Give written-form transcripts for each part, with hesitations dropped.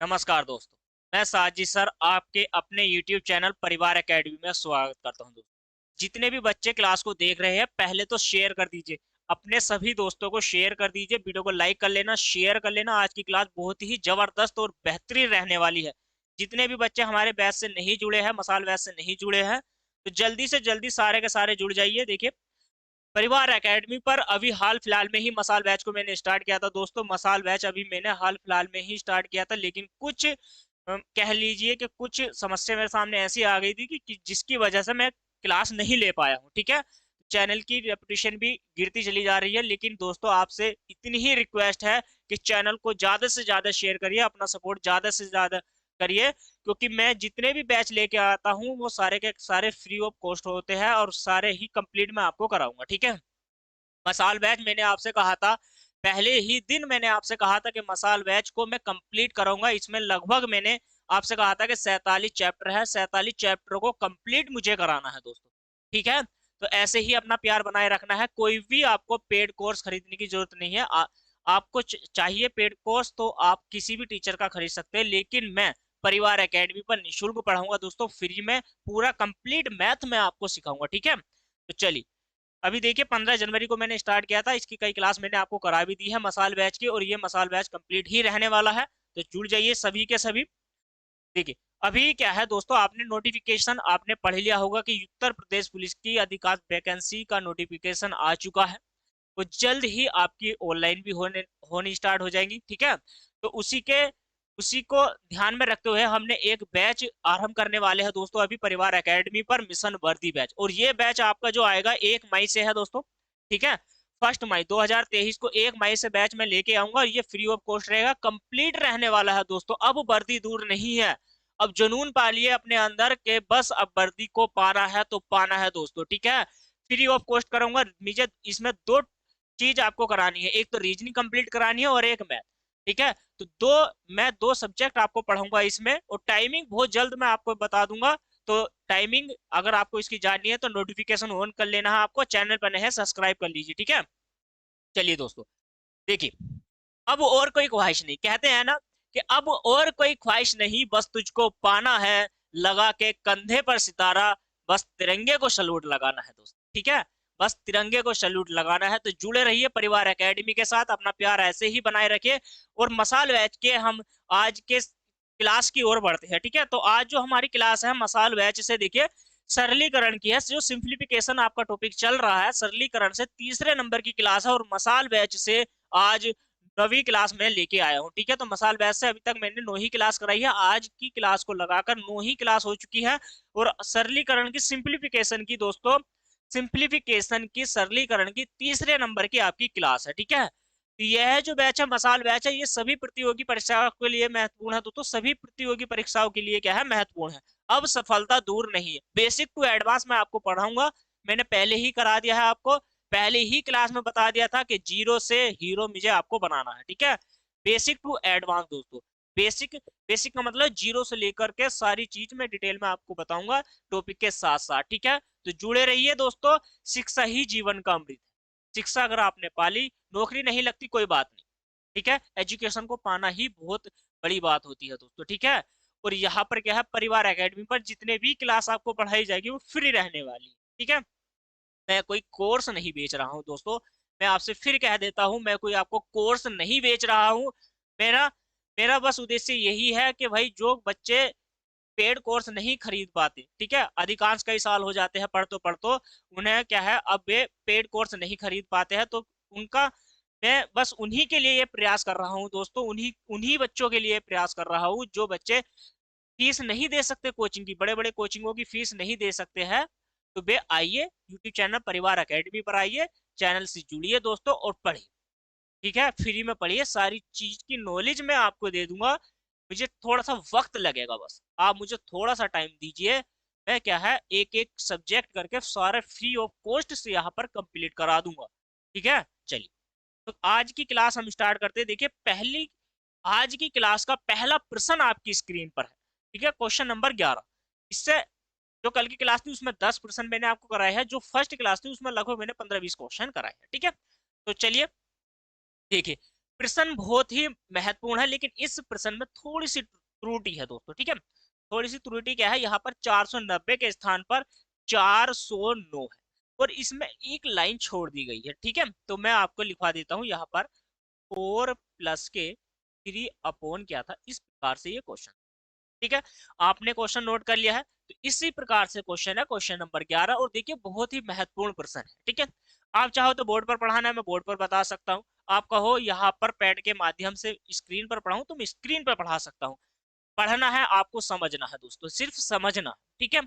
नमस्कार दोस्तों। मैं साजिद सर आपके अपने YouTube चैनल परिवार एकेडमी में स्वागत करता हूं। दोस्तों, जितने भी बच्चे क्लास को देख रहे हैं पहले तो शेयर कर दीजिए, अपने सभी दोस्तों को शेयर कर दीजिए, वीडियो को लाइक कर लेना, शेयर कर लेना। आज की क्लास बहुत ही जबरदस्त और बेहतरीन रहने वाली है। जितने भी बच्चे हमारे बैच से नहीं जुड़े हैं, मसाल बैच से नहीं जुड़े हैं, तो जल्दी से जल्दी सारे के सारे जुड़ जाइए। देखिए, परिवार एकेडमी पर अभी हाल फिलहाल में ही मसाल बैच को मैंने स्टार्ट किया था। दोस्तों, मसाल बैच अभी मैंने हाल फिलहाल में ही स्टार्ट किया था, लेकिन कुछ कह लीजिए कि कुछ समस्या मेरे सामने ऐसी आ गई थी कि जिसकी वजह से मैं क्लास नहीं ले पाया हूँ। ठीक है, चैनल की रेपुटेशन भी गिरती चली जा रही है। लेकिन दोस्तों, आपसे इतनी ही रिक्वेस्ट है कि चैनल को ज्यादा से ज्यादा शेयर करिए, अपना सपोर्ट ज्यादा से ज्यादा करिए, क्योंकि मैं जितने भी बैच लेके आता हूँ वो सारे के सारे फ्री ऑफ कॉस्ट होते हैं और सारे ही कंप्लीट मैं आपको कराऊंगा। ठीक है, मसाल बैच मैंने आपसे कहा था, पहले ही दिन मैंने आपसे कहा था कि मसाल बैच को मैं कंप्लीट कराऊंगा। इसमें लगभग मैंने आपसे कहा था कि 47 चैप्टर है, 47 चैप्टर को कंप्लीट मुझे कराना है दोस्तों। ठीक है, तो ऐसे ही अपना प्यार बनाए रखना है। कोई भी आपको पेड कोर्स खरीदने की जरूरत नहीं है। आपको चाहिए पेड कोर्स तो आप किसी भी टीचर का खरीद सकते हैं, लेकिन मैं परिवार एकेडमी पर निःशुल्क पढ़ाऊंगा दोस्तों, फ्री में पूरा कंप्लीट मैथ में आपको सिखाऊंगा। ठीक है, तो चलिए, अभी देखिए 15 जनवरी को मैंने स्टार्ट किया था, इसकी कई क्लास मैंने आपको करा भी दी है मसाल बैच की, और ये मसाल बैच कंप्लीट ही रहने वाला है। तो जुड़ जाइए सभी के सभी। देखिए, अभी क्या है दोस्तों, आपने नोटिफिकेशन आपने पढ़ लिया होगा कि उत्तर प्रदेश पुलिस की अधिकांश वैकेंसी का नोटिफिकेशन आ चुका है। वो जल्द ही आपकी ऑनलाइन भी होनी स्टार्ट हो जाएंगी। ठीक है, तो उसी को ध्यान में रखते हुए हमने एक बैच आरंभ करने वाले हैं दोस्तों, अभी परिवार एकेडमी पर मिशन वर्दी बैच। और ये बैच आपका जो आएगा 1 मई से है दोस्तों। ठीक है, 1 मई 2023 को 1 मई से बैच में लेके आऊंगा, और ये फ्री ऑफ कॉस्ट रहेगा, कंप्लीट रहने वाला है दोस्तों। अब वर्दी दूर नहीं है, अब जुनून पालिए अपने अंदर के बस अब वर्दी को पाना है तो पाना है दोस्तों। ठीक है, फ्री ऑफ कॉस्ट करूंगा। मुझे इसमें दो चीज आपको करानी है, एक तो रीजनिंग कंप्लीट करानी है और एक मैथ। ठीक है, तो मैं दो सब्जेक्ट आपको पढ़ाऊंगा इसमें, और टाइमिंग बहुत जल्द मैं आपको बता दूंगा। तो टाइमिंग अगर आपको इसकी जाननी है तो नोटिफिकेशन ऑन कर लेना है, आपको चैनल पर नए हैं सब्सक्राइब कर लीजिए। ठीक है, चलिए दोस्तों, देखिए, अब और कोई ख्वाहिश नहीं, कहते हैं ना कि अब और कोई ख्वाहिश नहीं, बस तुझको पाना है, लगा के कंधे पर सितारा, बस तिरंगे को सलूट लगाना है दोस्त। ठीक है, बस तिरंगे को सलूट लगाना है। तो जुड़े रहिए परिवार एकेडमी के साथ, अपना प्यार ऐसे ही बनाए रखिए। और मसाल बैच के हम आज के क्लास की ओर बढ़ते हैं। ठीक है, तो आज जो हमारी क्लास है मसाल बैच से, देखिए, सरलीकरण की है। जो सिंप्लीफिकेशन आपका टॉपिक चल रहा है, सरलीकरण से तीसरे नंबर की क्लास है, और मसाल बैच से आज 9वीं क्लास में लेके आया हूँ। ठीक है, तो मसाल बैच से अभी तक मैंने 9 ही क्लास कराई है, आज की क्लास को लगाकर 9 ही क्लास हो चुकी है। और सरलीकरण की सिंप्लीफिकेशन की दोस्तों, सिंप्लीफिकेशन की सरलीकरण की तीसरे नंबर की आपकी क्लास है। ठीक है, तो यह जो बैच है मसाल बैच है, ये सभी प्रतियोगी परीक्षाओं के लिए महत्वपूर्ण है। तो सभी प्रतियोगी परीक्षाओं के लिए क्या है, महत्वपूर्ण है। अब सफलता दूर नहीं है, बेसिक टू एडवांस मैं आपको पढ़ाऊंगा। मैंने पहले ही करा दिया है आपको, पहले ही क्लास में बता दिया था कि जीरो से हीरो मुझे आपको बनाना है। ठीक है, बेसिक टू एडवांस दोस्तों, बेसिक बेसिक का मतलब जीरो से लेकर के सारी चीज मैं डिटेल में आपको बताऊंगा टॉपिक के साथ साथ। ठीक है, तो जुड़े रहिए दोस्तों, शिक्षा ही जीवन का अमृत है। शिक्षा अगर आपने पाली, नौकरी नहीं लगती कोई बात नहीं। ठीक है, एजुकेशन को पाना ही बहुत बड़ी बात होती है दोस्तों। ठीक है, और यहाँ पर क्या है, परिवार एकेडमी पर जितने भी क्लास आपको पढ़ाई जाएगी वो फ्री रहने वाली है। ठीक है, मैं कोई कोर्स नहीं बेच रहा हूँ दोस्तों, मैं आपसे फिर कह देता हूँ, मैं कोई आपको कोर्स नहीं बेच रहा हूँ। मेरा मेरा बस उद्देश्य यही है कि भाई जो बच्चे पेड कोर्स नहीं खरीद पाते, ठीक है, अधिकांश कई साल हो जाते हैं पढ़तो उन्हें क्या है, अब वे पेड कोर्स नहीं खरीद पाते हैं, तो उनका मैं बस उन्हीं के लिए ये प्रयास कर रहा हूँ दोस्तों, उन्हीं उन्हीं बच्चों के लिए प्रयास कर रहा हूँ जो बच्चे फीस नहीं दे सकते, कोचिंग की, बड़े बड़े कोचिंगों की फीस नहीं दे सकते हैं। तो वे आइए यूट्यूब चैनल परिवार एकेडमी पर आइए, चैनल से जुड़िए दोस्तों और पढ़िए। ठीक है, फ्री में पढ़िए, सारी चीज की नॉलेज मैं आपको दे दूंगा। मुझे थोड़ा सा वक्त लगेगा, बस आप मुझे थोड़ा सा टाइम दीजिए। मैं क्या है, एक एक सब्जेक्ट करके सारे फ्री ऑफ कॉस्ट से यहाँ पर कंप्लीट करा दूंगा। ठीक है, चलिए, तो आज की क्लास हम स्टार्ट करते हैं। देखिए, पहली आज की क्लास का पहला प्रश्न आपकी स्क्रीन पर है। ठीक है, क्वेश्चन नंबर 11। इससे जो कल की क्लास थी उसमें 10% मैंने आपको कराया है, जो फर्स्ट क्लास थी उसमें लगभग मैंने 15-20 क्वेश्चन कराए हैं। ठीक है, तो चलिए देखिए, प्रश्न बहुत ही महत्वपूर्ण है, लेकिन इस प्रश्न में थोड़ी सी त्रुटि है दोस्तों, ठीक है। थोड़ी सी त्रुटि क्या है, यहाँ पर 490 के स्थान पर 409 है, और इसमें एक लाइन छोड़ दी गई है, ठीक है। तो मैं आपको लिखवा देता हूँ यहाँ पर 4 प्लस के 3 अपॉन क्या था, इस प्रकार से ये क्वेश्चन, ठीक है। आपने क्वेश्चन नोट कर लिया है, तो इसी प्रकार से क्वेश्चन है क्वेश्चन नंबर 11, और देखिए बहुत ही महत्वपूर्ण प्रश्न है, ठीक है। आप चाहो तो बोर्ड पर पढ़ाना है, मैं बोर्ड पर बता सकता हूँ। आप कहो यहाँ पर पैड के माध्यम से स्क्रीन पर पढ़ाऊं, तो मैं स्क्रीन पर पढ़ा सकता हूँ। पढ़ना है आपको, समझना है दोस्तों, सिर्फ समझना, ठीक है।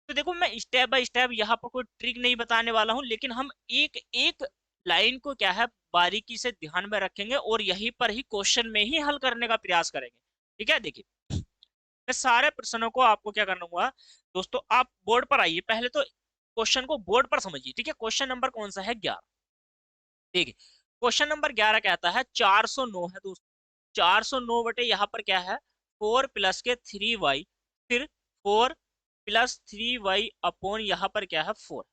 तो देखो मैं स्टेप बाय स्टेप यहाँ पर कोई ट्रिक नहीं बताने वाला हूँ, लेकिन हम एक एक लाइन को क्या है बारीकी से ध्यान में रखेंगे, और यहीं पर ही क्वेश्चन में ही हल करने का प्रयास करेंगे, ठीक है। देखिए मैं सारे प्रश्नों को आपको क्या करना होगा दोस्तों, आप बोर्ड पर आइए, पहले तो क्वेश्चन को बोर्ड पर समझिए, ठीक है। क्वेश्चन नंबर कौन सा है, 11। देखिए क्वेश्चन नंबर 11 कहता है 409 है दोस्तों, 409 बटे यहाँ पर क्या है 4 प्लस के 3y, फिर 4 प्लस 3y अपॉन यहाँ पर क्या है 4,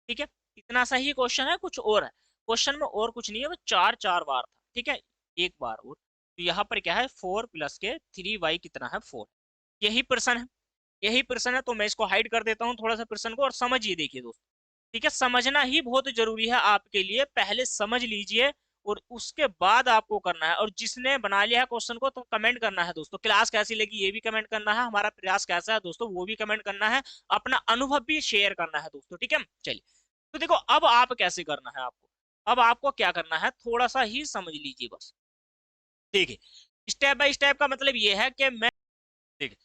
ठीक है। इतना सा ही क्वेश्चन है, कुछ और है क्वेश्चन में, और कुछ नहीं है, वो चार चार बार था, ठीक है, एक बार और। तो यहाँ पर क्या है 4 प्लस के 3y कितना है 4, यही प्रश्न है, यही प्रश्न है। तो मैं इसको हाइड कर देता हूँ थोड़ा सा प्रश्न को, और समझिए देखिए दोस्तों, ठीक है। समझना ही बहुत जरूरी है आपके लिए, पहले समझ लीजिए और उसके बाद आपको करना है। और जिसने बना लिया है क्वेश्चन को, तो कमेंट करना है दोस्तों, क्लास कैसी लगी ये भी कमेंट करना है, हमारा प्रयास कैसा है दोस्तों वो भी कमेंट करना है, अपना अनुभव भी शेयर करना है दोस्तों, ठीक है। चलिए तो देखो अब आप कैसे करना है आपको, अब आपको क्या करना है थोड़ा सा ही समझ लीजिए बस। देखिए स्टेप बाय स्टेप का मतलब ये है कि मैं, देखिए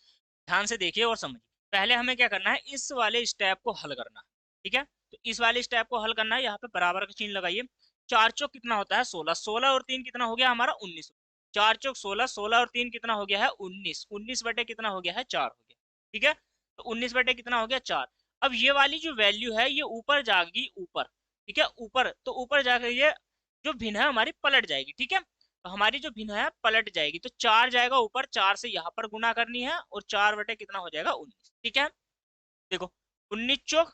ध्यान से देखिए और समझिए। पहले हमें क्या करना है, इस वाले स्टेप को हल करना है, ठीक है। तो इस वाले स्टेप को हल करना है, यहाँ पे बराबर का चिन्ह लगाइए। चार चौक कितना होता है 16, 16 और 3 कितना हो गया हमारा 19, चार चौक 16, 16 और 3 कितना हो गया है 19, 19 बटे कितना हो गया है 4 हो गया, ठीक है। तो 19 बटे कितना हो गया 4। अब ये वाली जो वैल्यू है ये ऊपर जाएगी ऊपर, ठीक है, ऊपर, तो ऊपर जाकर ये जो भिन्न है हमारी पलट जाएगी, ठीक है। तो हमारी जो भिन्न है पलट जाएगी, तो 4 जाएगा ऊपर, 4 से यहाँ पर गुना करनी है, और 4 बटे कितना हो जाएगा 19, ठीक है। देखो 19 चौक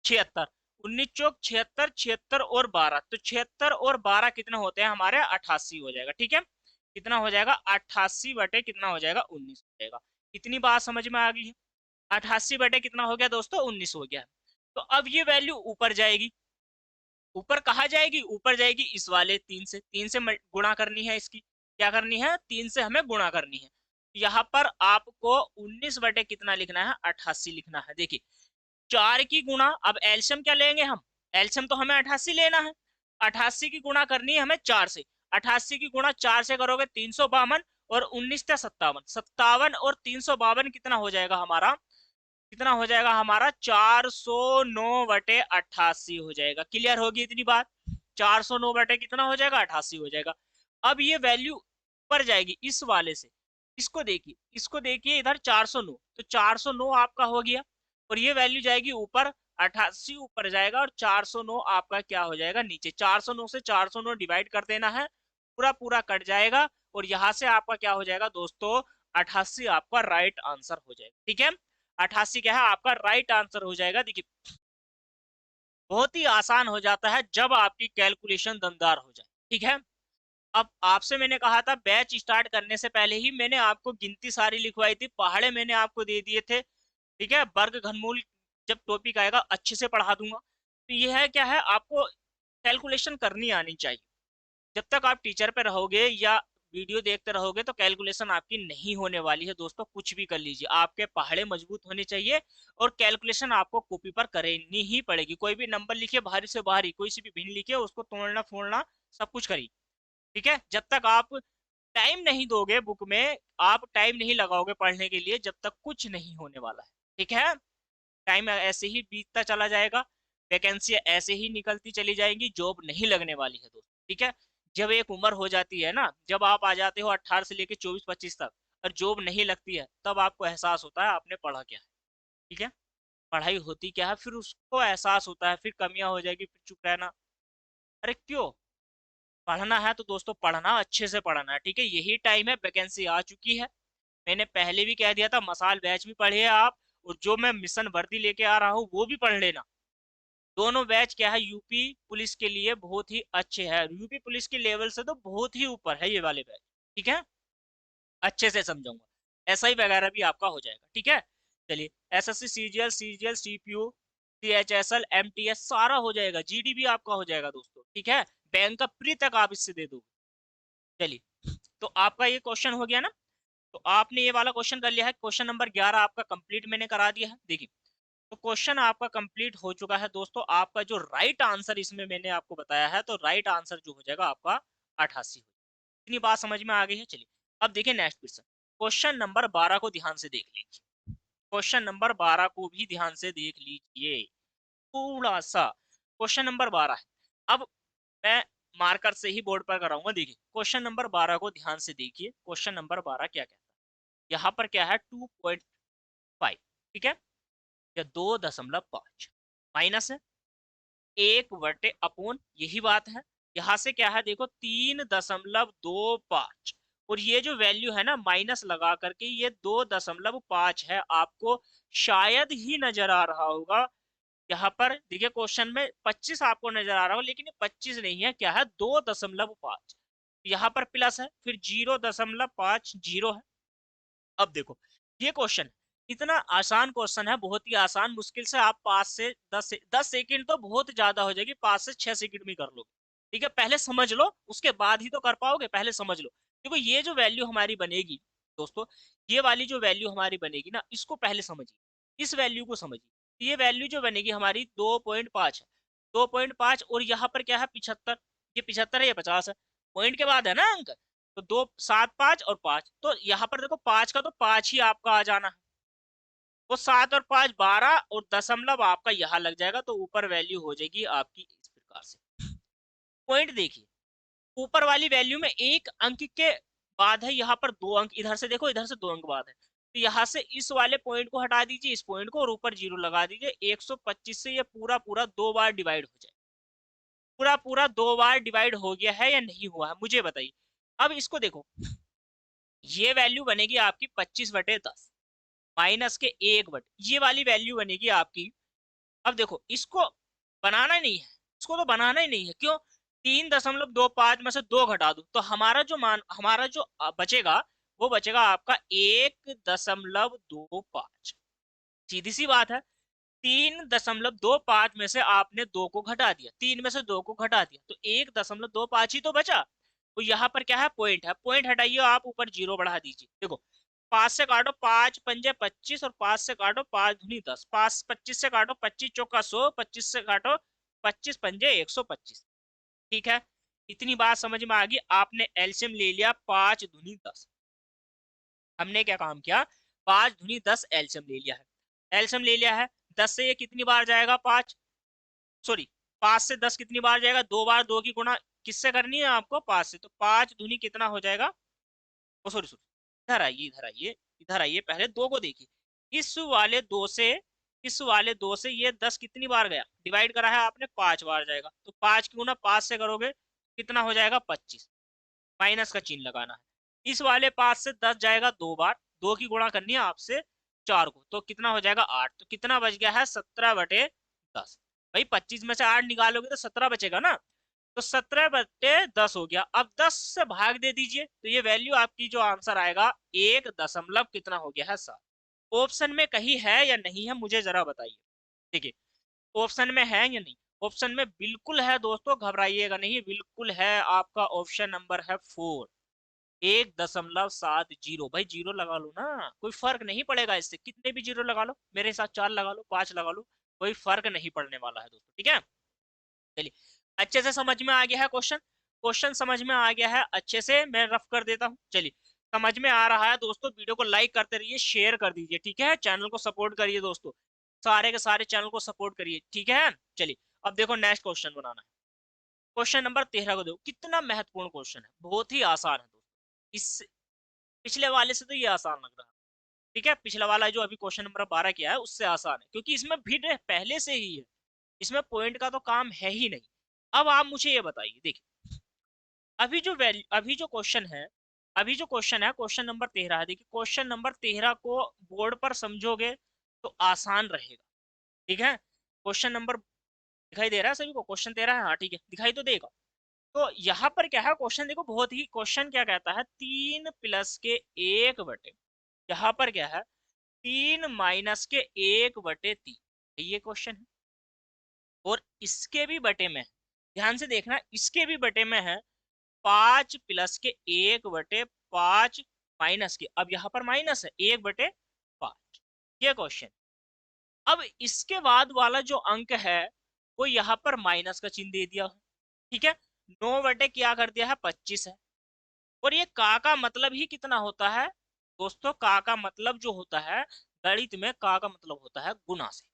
76, 19 चौक 76, 76 और 12, तो 76 और 12 कितना होते हैं हमारे 88 हो जाएगा, ठीक है। कितना हो जाएगा 88 बटे कितना हो जाएगा 19 हो जाएगा। इतनी बात समझ में आ गई है, 88 बटे कितना हो गया दोस्तों 19 हो गया। तो अब ये वैल्यू ऊपर जाएगी, ऊपर कहा जाएगी, ऊपर जाएगी इस वाले 3 से, 3 से गुणा करनी है, इसकी क्या करनी है 3 से हमें गुणा करनी है। यहाँ पर आपको 19 बटे कितना लिखना है 88 लिखना है। देखिए 4 की गुणा, अब एल्शियम क्या लेंगे हम, एल्शियम तो हमें 88 लेना है, 88 की गुणा करनी है हमें 4 से, 88 की गुणा 4 से करोगे 352, और 19 से 57, 57 और 352 कितना हो जाएगा हमारा, कितना हो जाएगा हमारा 409 बटे 88 हो जाएगा। क्लियर होगी इतनी बात, 409 बटे कितना हो जाएगा 88 हो जाएगा। अब ये वैल्यू ऊपर जाएगी इस वाले से, इसको देखिए, इसको देखिए इधर 409, तो 409 आपका हो गया, और ये वैल्यू जाएगी ऊपर 88 ऊपर जाएगा, और 409 आपका क्या हो जाएगा नीचे, 409 से 409 डिवाइड कर देना है, पूरा पूरा कट जाएगा, और यहां से आपका क्या हो जाएगा दोस्तों 88 आपका राइट आंसर हो जाएगा, ठीक है। 88 क्या है आपका राइट आंसर हो जाएगा। देखिए बहुत ही आसान हो जाता है जब आपकी कैलकुलेशन दमदार हो जाए, ठीक है। अब आपसे मैंने कहा था बैच स्टार्ट करने से पहले ही मैंने आपको गिनती सारी लिखवाई थी, पहाड़े मैंने आपको दे दिए थे, ठीक है। वर्ग घनमूल जब टॉपिक आएगा अच्छे से पढ़ा दूंगा। तो ये है क्या है, आपको कैलकुलेशन करनी आनी चाहिए। जब तक आप टीचर पे रहोगे या वीडियो देखते रहोगे तो कैलकुलेशन आपकी नहीं होने वाली है दोस्तों। कुछ भी कर लीजिए, आपके पहाड़े मजबूत होने चाहिए, और कैलकुलेशन आपको कॉपी पर करनी ही पड़ेगी। कोई भी नंबर लिखिए बाहरी से बाहरी, कोई सी भी भिन्न लिखिए, उसको तोड़ना फोड़ना सब कुछ करिए, ठीक है। जब तक आप टाइम नहीं दोगे बुक में, आप टाइम नहीं लगाओगे पढ़ने के लिए, जब तक कुछ नहीं होने वाला है, ठीक है। टाइम ऐसे ही बीतता चला जाएगा, वैकेंसी ऐसे ही निकलती चली जाएंगी, जॉब नहीं लगने वाली है दोस्तों, ठीक है। जब एक उम्र हो जाती है ना, जब आप आ जाते हो 18 से लेके 24-25 तक, और जॉब नहीं लगती है, तब आपको एहसास होता है आपने पढ़ा क्या है, ठीक है। पढ़ाई होती क्या है फिर उसको एहसास होता है, फिर कमियां हो जाएगी, फिर चुप रहना। अरे क्यों, पढ़ना है तो दोस्तों पढ़ना, अच्छे से पढ़ना है, ठीक है। यही टाइम है, वैकेंसी आ चुकी है, मैंने पहले भी कह दिया था, मसाल बैच भी पढ़िए आप, और जो मैं मिशन वर्दी लेके आ रहा हूँ वो भी पढ़ लेना, दोनों बैच क्या है यूपी पुलिस के लिए बहुत ही अच्छे हैं, यूपी पुलिस के लेवल से तो बहुत ही ऊपर है ये वाले बैच। ठीक है, अच्छे से समझाऊंगा, एसआई वगैरह भी आपका हो जाएगा। ठीक है, चलिए SSC CGL CPU CHSL MTS सारा हो जाएगा, जीडी भी आपका हो जाएगा दोस्तों। ठीक है, बैंक का प्री तक आप इससे दे दोगे। चलिए, तो आपका ये क्वेश्चन हो गया ना, तो आपने ये वाला क्वेश्चन कर लिया है, क्वेश्चन नंबर 11 आपका कंप्लीट मैंने करा दिया है। देखिए, तो क्वेश्चन आपका कंप्लीट हो चुका है दोस्तों। आपका जो राइट आंसर इसमें मैंने आपको बताया है, तो राइट आंसर जो हो जाएगा आपका 88 हो जाएगा। इतनी बात समझ में आ गई है। चलिए अब देखिए नेक्स्ट क्वेश्चन, क्वेश्चन नंबर 12 को ध्यान से देख लीजिए, क्वेश्चन नंबर 12 को भी ध्यान से देख लीजिए थोड़ा सा। क्वेश्चन नंबर 12 है, अब मैं मार्कर से ही बोर्ड पर कराऊंगा। देखिए क्वेश्चन नंबर 12 को ध्यान से देखिए, क्वेश्चन नंबर 12 क्या कहता है, यहाँ पर क्या है 2.5, ठीक है, या 2.5 माइनस है 1/अपॉन, यही बात है। यहाँ से क्या है देखो 3.25, और ये जो वैल्यू है ना माइनस लगा करके ये 2.5 है, आपको शायद ही नजर आ रहा होगा। यहाँ पर देखिए क्वेश्चन में 25 आपको नजर आ रहा हो, लेकिन ये 25 नहीं है, क्या है 2.5। यहाँ पर प्लस है, फिर 0.50 है। अब देखो ये क्वेश्चन इतना आसान क्वेश्चन है, बहुत ही आसान, मुश्किल से आप 5 से 10 सेकंड तो बहुत ज्यादा हो जाएगी, 5 से 6 सेकंड में कर लोगे। ठीक है, पहले समझ लो उसके बाद ही तो कर पाओगे, पहले समझ लो। देखो ये जो वैल्यू हमारी बनेगी दोस्तों, ये वाली जो वैल्यू हमारी बनेगी ना, इसको पहले समझिए, इस वैल्यू को समझिए। ये वैल्यू जो बनेगी हमारी 2.5 है, 2.5, और यहाँ पर क्या है 75, ये 75 है, ये 50 है, पॉइंट के बाद है ना अंक, तो 2 7 5 और 5, तो यहाँ पर देखो 5 का तो 5 ही आपका आ जाना है, तो 7 और 5 12, और दशमलव आपका यहाँ लग जाएगा, तो ऊपर वैल्यू हो जाएगी आपकी इस प्रकार से। पॉइंट देखिए, ऊपर वाली वैल्यू में एक अंक के बाद है, यहाँ पर 2 अंक, इधर से देखो इधर से 2 अंक बाद है, तो यहाँ से इस वाले पॉइंट को हटा दीजिए, इस पॉइंट को, और ऊपर 0 लगा दीजिए। 125 से ये पूरा पूरा 2 बार डिवाइड हो जाए, पूरा पूरा 2 बार डिवाइड हो गया है या नहीं हुआ है मुझे बताइए। अब इसको देखो, ये वैल्यू बनेगी आपकी 25/10 माइनस के 1/, ये वाली वैल्यू बनेगी आपकी। अब देखो इसको बनाना नहीं है, इसको तो बनाना ही नहीं है, क्यों, 3.25 में से 2 घटा दो, तो हमारा जो मान, हमारा जो बचेगा वो बचेगा आपका 1.25। सीधी सी बात है, 3.25 में से आपने 2 को घटा दिया, 3 में से 2 को घटा दिया, तो 1.25 ही तो बचा। तो यहाँ पर क्या है पॉइंट है, पॉइंट हटाइए, आप ऊपर 0 बढ़ा दीजिए। देखो 5 से काटो 5 पंजे 25, और 5 से काटो 5 दूनी 10, 5 25 से काटो 25 चौका 100, 25 से काटो 25 पंजे 125। ठीक है, इतनी बात समझ में आ गई। आपने एलसीएम ले लिया 5 दूनी 10, हमने क्या काम किया, 5 दूनी 10 एलसीएम ले लिया है, एलसीएम ले लिया है। 10 से ये कितनी बार जाएगा 5, सॉरी 5 से 10 कितनी बार जाएगा, 2 बार, 2 की गुणा किससे करनी है आपको, 5 से, तो 5 दूनी कितना हो जाएगा, ओ सॉरी सॉरी, इधर आइए इधर आइए इधर आइए, पहले 2 को देखिए, इस वाले 2 से, इस वाले 2 से ये 10 कितनी बार गया, डिवाइड करा है आपने 5 बार जाएगा, तो 5 की गुणा 5 से करोगे कितना हो जाएगा 25, माइनस का चिन्ह लगाना है। इस वाले 5 से 10 जाएगा 2 बार, 2 की गुणा करनी है आपसे 4 को, तो कितना हो जाएगा 8, तो कितना बच गया है 17/10। भाई 25 में से 8 निकालोगे तो 17 बचेगा ना, तो 17/10 हो गया। अब 10 से भाग दे दीजिए, तो ये वैल्यू आपकी जो आंसर आएगा 1 दशमलव कितना हो गया है 7। ऑप्शन में कहीं है या नहीं है मुझे जरा बताइए। देखिए ऑप्शन में है या नहीं, ऑप्शन में बिल्कुल है दोस्तों, घबराइएगा नहीं, बिल्कुल है, आपका ऑप्शन नंबर है 4, 1.70। भाई 0 लगा लो ना, कोई फर्क नहीं पड़ेगा इससे, कितने भी 0 लगा लो, मेरे साथ 4 लगा लो, 5 लगा लो, कोई फर्क नहीं पड़ने वाला है दोस्तों। ठीक है, चलिए अच्छे से समझ में आ गया है क्वेश्चन, क्वेश्चन समझ में आ गया है अच्छे से, मैं रफ कर देता हूँ। चलिए समझ में आ रहा है दोस्तों, वीडियो को लाइक करते रहिए, शेयर कर दीजिए, ठीक है, चैनल को सपोर्ट करिए दोस्तों, सारे के सारे चैनल को सपोर्ट करिए, ठीक है। चलिए अब देखो नेक्स्ट क्वेश्चन बनाना है, क्वेश्चन नंबर 13 को देखो, कितना महत्वपूर्ण क्वेश्चन है, बहुत ही आसान है दोस्तों, इस पिछले वाले से तो ये आसान लग रहा है। ठीक है, पिछला वाला जो अभी क्वेश्चन नंबर 12 किया है उससे आसान है, क्योंकि इसमें भिन्न पहले से ही है, इसमें पॉइंट का तो काम है ही नहीं। अब आप मुझे ये बताइए, देखिए अभी जो वैल्यू, अभी जो क्वेश्चन है, अभी जो क्वेश्चन है क्वेश्चन नंबर 13 है, देखिए क्वेश्चन नंबर 13 को बोर्ड पर समझोगे तो आसान रहेगा। ठीक है, क्वेश्चन नंबर दिखाई दे रहा है सभी को? क्वेश्चन दे रहा है, हाँ ठीक है, दिखाई तो देगा। तो यहाँ पर क्या है क्वेश्चन, देखो बहुत ही, क्वेश्चन क्या कहता है, 3 + 1/। यहाँ पर क्या है, 3 - 1/3, ये क्वेश्चन है। और इसके भी बटे में, ध्यान से देखना, इसके भी बटे में है 5 + 1/5 माइनस के, अब यहाँ पर माइनस है 1/5, ये क्वेश्चन। अब इसके बाद वाला जो अंक है वो यहाँ पर माइनस का चिन्ह दे दिया, ठीक है। 9 क्या कर दिया है, 25 है। और ये का मतलब ही कितना होता है दोस्तों, का मतलब जो होता है गणित में, का मतलब होता है गुना से,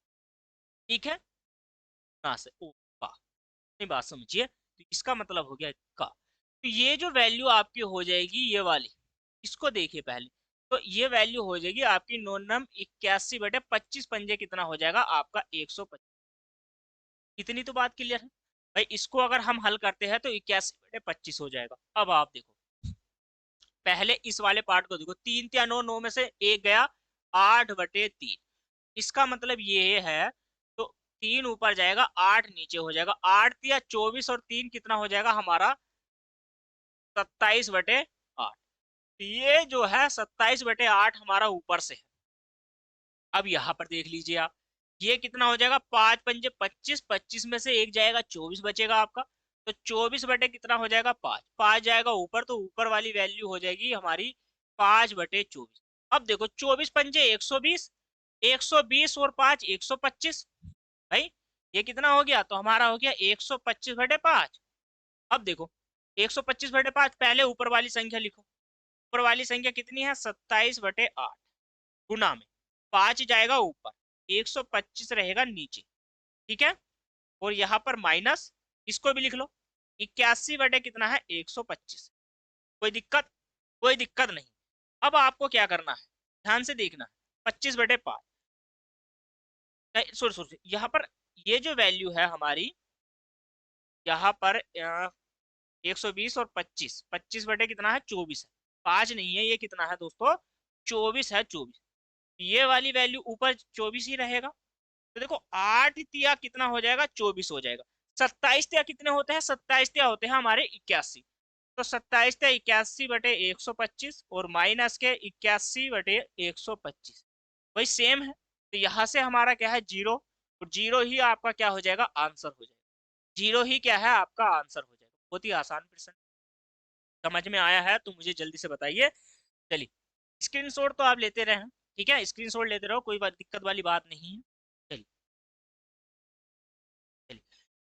ठीक है, गुना से। ओ का, अपनी बात समझिए, तो इसका मतलब हो गया का। तो ये जो वैल्यू आपकी हो जाएगी ये वाली, इसको देखिए पहले, तो ये वैल्यू हो जाएगी आपकी 9 × 81/25, पंजे कितना हो जाएगा आपका 125। इतनी तो बात क्लियर है भाई। इसको अगर हम हल करते हैं तो 81/25 हो जाएगा। अब आप देखो पहले इस वाले पार्ट को देखो, 3 × 9, 9 में से 1 गया, 8/3, इसका मतलब ये है, तो 3 ऊपर जाएगा, 8 नीचे हो जाएगा, 8 × 24 और 3 कितना हो जाएगा हमारा 27/8। ये जो है 27/8 हमारा ऊपर से है। अब यहाँ पर देख लीजिए आप, ये कितना हो जाएगा, 5 पंजे 25, 25 में से 1 जाएगा, 24 बचेगा आपका। तो 24 बटे कितना हो जाएगा, 5, 5 जाएगा ऊपर, तो ऊपर वाली वैल्यू हो जाएगी हमारी 5/24। अब देखो 24 पंजे 120, 120 और 5 125, भाई ये कितना हो गया, तो हमारा हो गया 125/5। अब देखो 125/5, पहले ऊपर वाली संख्या लिखो, ऊपर वाली संख्या कितनी है, 27/8, गुना में 5 जाएगा ऊपर, 125 रहेगा नीचे, ठीक है। और यहाँ पर माइनस, इसको भी लिख लो, 81 बटे कितना है 125। कोई दिक्कत, कोई दिक्कत नहीं। अब आपको क्या करना है, ध्यान से देखना, 25/5, सॉरी सॉरी, यहाँ पर ये जो वैल्यू है हमारी, यहाँ पर 120 और 25, 25 बटे कितना है 24 है, 5 नहीं है, ये कितना है दोस्तों 24 है, 24। ये वाली वैल्यू ऊपर 24 ही रहेगा। तो देखो 8 कितना हो जाएगा, 24 हो जाएगा। 27 कितने होते हैं, 27 होते हैं हमारे 81। तो 27 × 81/125 और माइनस के 81/125, वही सेम है। तो यहाँ से हमारा क्या है, जीरो, और जीरो ही आपका क्या हो जाएगा, आंसर हो जाएगा। जीरो ही क्या है आपका आंसर हो जाएगा। बहुत ही आसान प्रश्न, समझ में आया है तो मुझे जल्दी से बताइए। चलिए स्क्रीनशॉट तो आप लेते रहे, ठीक है, स्क्रीनशॉट लेते रहो, कोई बात दिक्कत वाली बात नहीं है। चलिए चलिए,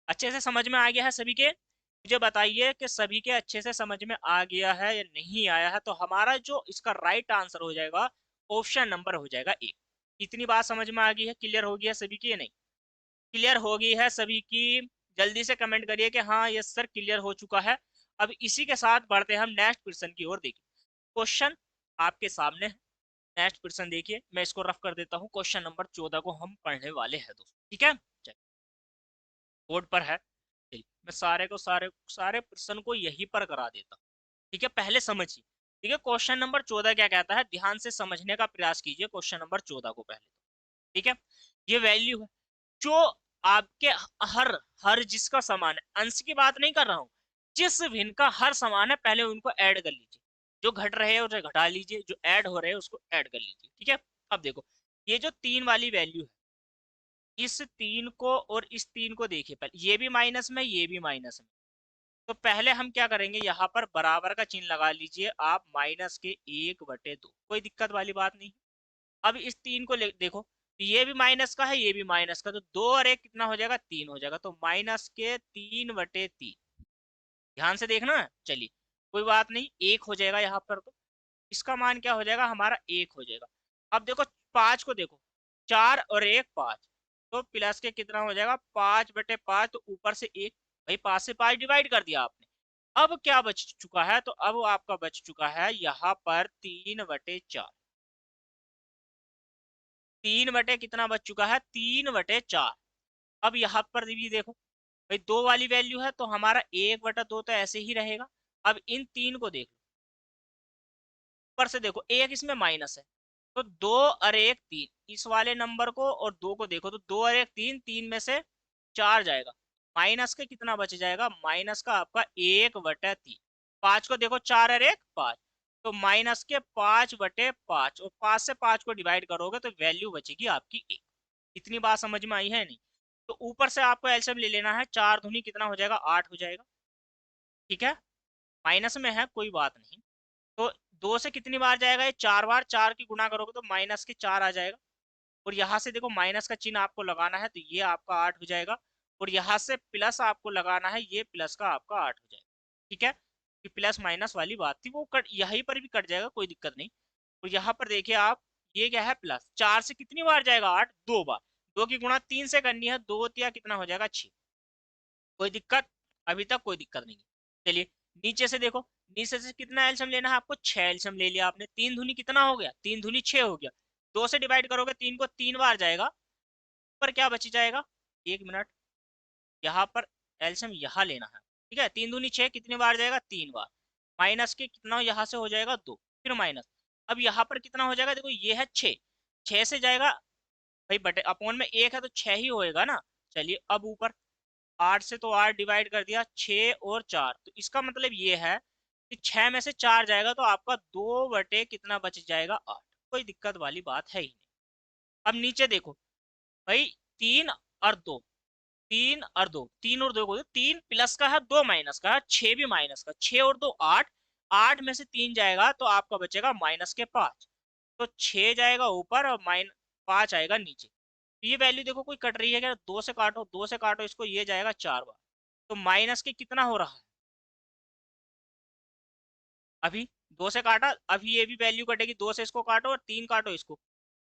अच्छे से समझ में आ गया है सभी के? मुझे बताइए कि सभी के अच्छे से समझ में आ गया है या नहीं आया है। तो हमारा जो इसका राइट आंसर हो जाएगा, ऑप्शन नंबर हो जाएगा ए। इतनी बात समझ में आ गई है, क्लियर हो गया सभी की या नहीं? क्लियर हो गई है सभी की? जल्दी से कमेंट करिए कि हाँ यस सर क्लियर हो चुका है। अब इसी के साथ बढ़ते हैं हम नेक्स्ट क्वेश्चन की ओर। देखिए क्वेश्चन आपके सामने है, नेक्स्ट क्वेश्चन देखिए, मैं इसको रफ कर देता हूँ। क्वेश्चन नंबर 14 को हम पढ़ने वाले हैं दोस्तों, ठीक है, बोर्ड पर है। चलिए मैं सारे को सारे सारे प्रश्न को यहीं पर करा देता हूँ, ठीक है, पहले समझिए। ठीक है, क्वेश्चन नंबर 14 क्या कहता है, ध्यान से समझने का प्रयास कीजिए क्वेश्चन नंबर 14 को पहले, ठीक है। ये वैल्यू है जो आपके हर हर जिसका समान है, अंश की बात नहीं कर रहा हूँ, जिस भिन्न का हर समान है पहले उनको ऐड कर लीजिए, जो घट रहे हैं उसे घटा लीजिए, जो ऐड हो रहे हैं उसको ऐड कर लीजिए, ठीक है। अब देखो ये जो 3 वाली वैल्यू है, इस 3 को और इस 3 को देखिए, पहले ये भी माइनस में, ये भी माइनस में। तो पहले हम क्या करेंगे, यहाँ पर बराबर का चिन्ह लगा लीजिए आप, -1/2, कोई दिक्कत वाली बात नहीं। अब इस 3 को देखो, ये भी माइनस का है, ये भी माइनस का, तो 2 और 1 कितना हो जाएगा, 3 हो जाएगा, तो -3/3। ध्यान से देखना, चलिए कोई बात नहीं, 1 हो जाएगा यहाँ पर, तो इसका मान क्या हो जाएगा हमारा, 1 हो जाएगा। अब देखो 5 को देखो, 4 और 1 5, तो प्लस के कितना हो जाएगा, 5/5, तो ऊपर से 1, भाई 5 से 5 डिवाइड कर दिया आपने। अब क्या बच चुका है, तो अब आपका बच चुका है यहाँ पर 3/4। 3 बटे कितना बच चुका है, 3/4। अब यहाँ पर भी देखो भाई 2 वाली वैल्यू है, तो हमारा 1/2 तो ऐसे ही रहेगा। अब इन 3 को देखो, ऊपर से देखो 1 इसमें माइनस है, तो 2 और 1 3, इस वाले नंबर को और 2 को देखो, तो 2 और 1 3, 3 में से 4 जाएगा, माइनस के कितना बच जाएगा, माइनस का आपका 1/3। 5 को देखो, 4 और 1 5, तो माइनस के 5/5, और 5 से 5 को डिवाइड करोगे तो वैल्यू बचेगी आपकी 1। इतनी बात समझ में आई है नहीं? तो ऊपर से आपको एलसीएम ले लेना है, 4 दूनी कितना हो जाएगा, 8 हो जाएगा। ठीक है, माइनस में है कोई बात नहीं। तो 2 से कितनी बार जाएगा ये, 4 बार। 4 की गुना करोगे तो माइनस के 4 आ जाएगा, और यहाँ से देखो माइनस का चिन्ह आपको लगाना है, तो ये आपका 8 हो जाएगा, और यहाँ से प्लस आपको लगाना है, ये प्लस का आपका 8 हो जाएगा। ठीक है, कि प्लस माइनस वाली बात थी वो कट, यहीं पर भी कट जाएगा, कोई दिक्कत नहीं। और यहाँ पर देखिए आप, ये क्या है, प्लस 4 से कितनी बार जाएगा, 8 2 बार। 2 की गुणा 3 से करनी है, 2 या कितना हो जाएगा, 6। कोई दिक्कत, अभी तक कोई दिक्कत नहीं है। चलिए नीचे से देखो, नीचे से कितना एल्सियम लेना है आपको, 6 एल्सियम ले लिया आपने। 3 दूनी कितना हो गया, 3 दूनी 6 हो गया। 2 से डिवाइड करोगे 3 को 3 बार जाएगा, पर क्या बच जाएगा, 1 मिनट, यहाँ पर एल्सियम यहाँ लेना है। ठीक है, 3 दूनी 6 कितनी बार जाएगा, 3 बार। माइनस के कितना यहाँ से हो जाएगा, 2, फिर माइनस। अब यहाँ पर कितना हो जाएगा, देखो ये है 6, 6 से जाएगा भाई, बटे अपॉन में 1 है तो 6 ही होएगा ना। चलिए अब ऊपर 8 से तो 8 डिवाइड कर दिया, 6 और 4, तो इसका मतलब ये है कि 6 में से 4 जाएगा तो आपका 2 बटे कितना बच जाएगा, 8। कोई दिक्कत वाली बात है ही नहीं। अब नीचे देखो भाई, 3 और 2, 3 और 2, 3 और 2 को, 3 प्लस का है, 2 माइनस का है, 6 भी माइनस का, 6 और 2 8, 8 में से 3 जाएगा तो आपका बचेगा माइनस के 5, तो 6 जाएगा ऊपर और 5 आएगा नीचे। तो ये वैल्यू देखो कोई कट रही है क्या, 2 से काटो, 2 से काटो इसको, ये जाएगा 4 बार, तो माइनस के कितना हो रहा है अभी, 2 से काटा, अभी ये भी वैल्यू कटेगी, 2 से इसको काटो और 3 काटो इसको।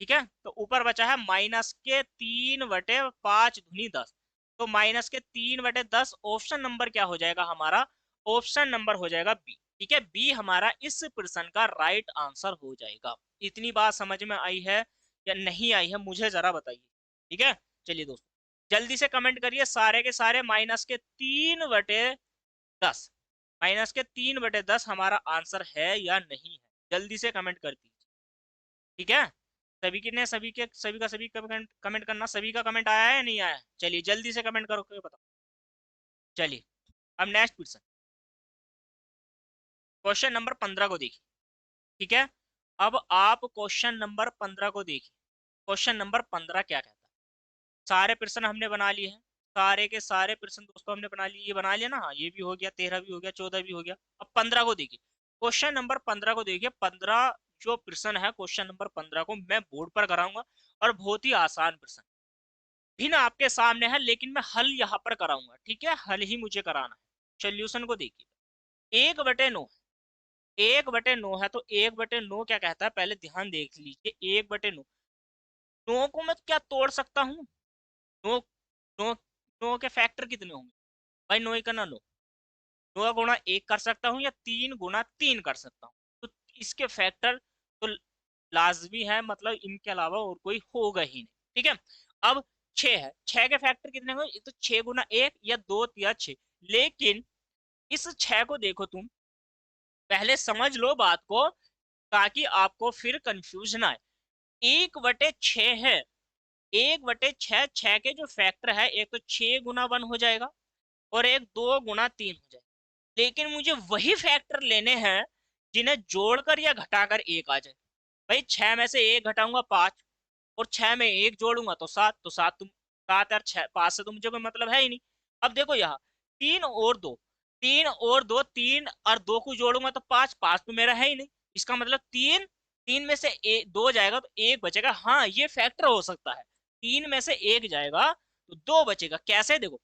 ठीक है, तो ऊपर बचा है माइनस के 3/5 धुनी 10, तो माइनस के 3/10, ऑप्शन नंबर क्या हो जाएगा हमारा, ऑप्शन नंबर हो जाएगा बी। ठीक है, बी हमारा इस प्रश्न का राइट आंसर हो जाएगा। इतनी बात समझ में आई है या नहीं आई है, मुझे जरा बताइए। ठीक है, चलिए दोस्तों जल्दी से कमेंट करिए सारे के सारे, -3/10, -3/10 हमारा आंसर है या नहीं है, जल्दी से कमेंट कर दीजिए। ठीक है, सभी के ने सभी के सभी का सभी कमेंट कमेंट करना, सभी का कमेंट आया है या नहीं आया, चलिए जल्दी से कमेंट करो के बताओ। चलिए अब नेक्स्ट क्वेश्चन, क्वेश्चन नंबर 15 को देखिए। ठीक है, अब आप क्वेश्चन नंबर 15 को देखिए। क्वेश्चन नंबर 15 क्या कहता है, सारे प्रश्न हमने बना लिए हैं, सारे के सारे प्रश्न दोस्तों हमने बना लिए, ये बना लिया ना, हाँ ये भी हो गया, 13 भी हो गया, 14 भी हो गया। अब 15 को देखिए, क्वेश्चन नंबर 15 को देखिए। 15 जो प्रश्न है, क्वेश्चन नंबर 15 को मैं बोर्ड पर कराऊंगा, और बहुत ही आसान प्रश्न भिन्न आपके सामने है, लेकिन मैं हल यहाँ पर कराऊंगा। ठीक है, हल ही मुझे कराना है। सोल्यूशन को देखिए, 1/9, 1/9 है, तो 1/9 क्या कहता है, पहले ध्यान देख लीजिए। 1/9, 9 को मैं क्या तोड़ सकता हूँ, 9, 9, 9 के फैक्टर कितने होंगे भाई, 9 का ना 9, 9 गुणा 1 कर सकता हूँ, या 3 गुणा 3 कर सकता हूँ, तो इसके फैक्टर तो लाजमी है, मतलब इनके अलावा और कोई होगा ही नहीं। ठीक है, अब 6 है, 6 के फैक्टर कितने होंगे, तो 6 गुना 1 या 2 या 6, लेकिन इस 6 को देखो तुम, पहले समझ लो बात को, ताकि आपको फिर कंफ्यूज ना आए। 1/6 है, 1/6, 6 के जो फैक्टर है, एक तो 6 गुना 1 हो जाएगा, और एक 2 गुना 3 हो जाएगा, लेकिन मुझे वही फैक्टर लेने हैं जिन्हें जोड़कर या घटाकर 1 आ जाए। भाई 6 में से 1 घटाऊंगा 5, और 6 में 1 जोड़ूंगा तो 7, तो 7 तुम 7 और 6, 5 से तो मुझे कोई मतलब है ही नहीं। अब देखो यहाँ 3 और 2, 3 और 2, 3 और 2 को जोड़ूंगा तो 5, 5 तो मेरा है ही नहीं, इसका मतलब 3, 3 में से 2 जाएगा तो 1 बचेगा। हाँ ये फैक्टर हो सकता है, 3 में से 1 जाएगा तो 2 बचेगा। कैसे, देखो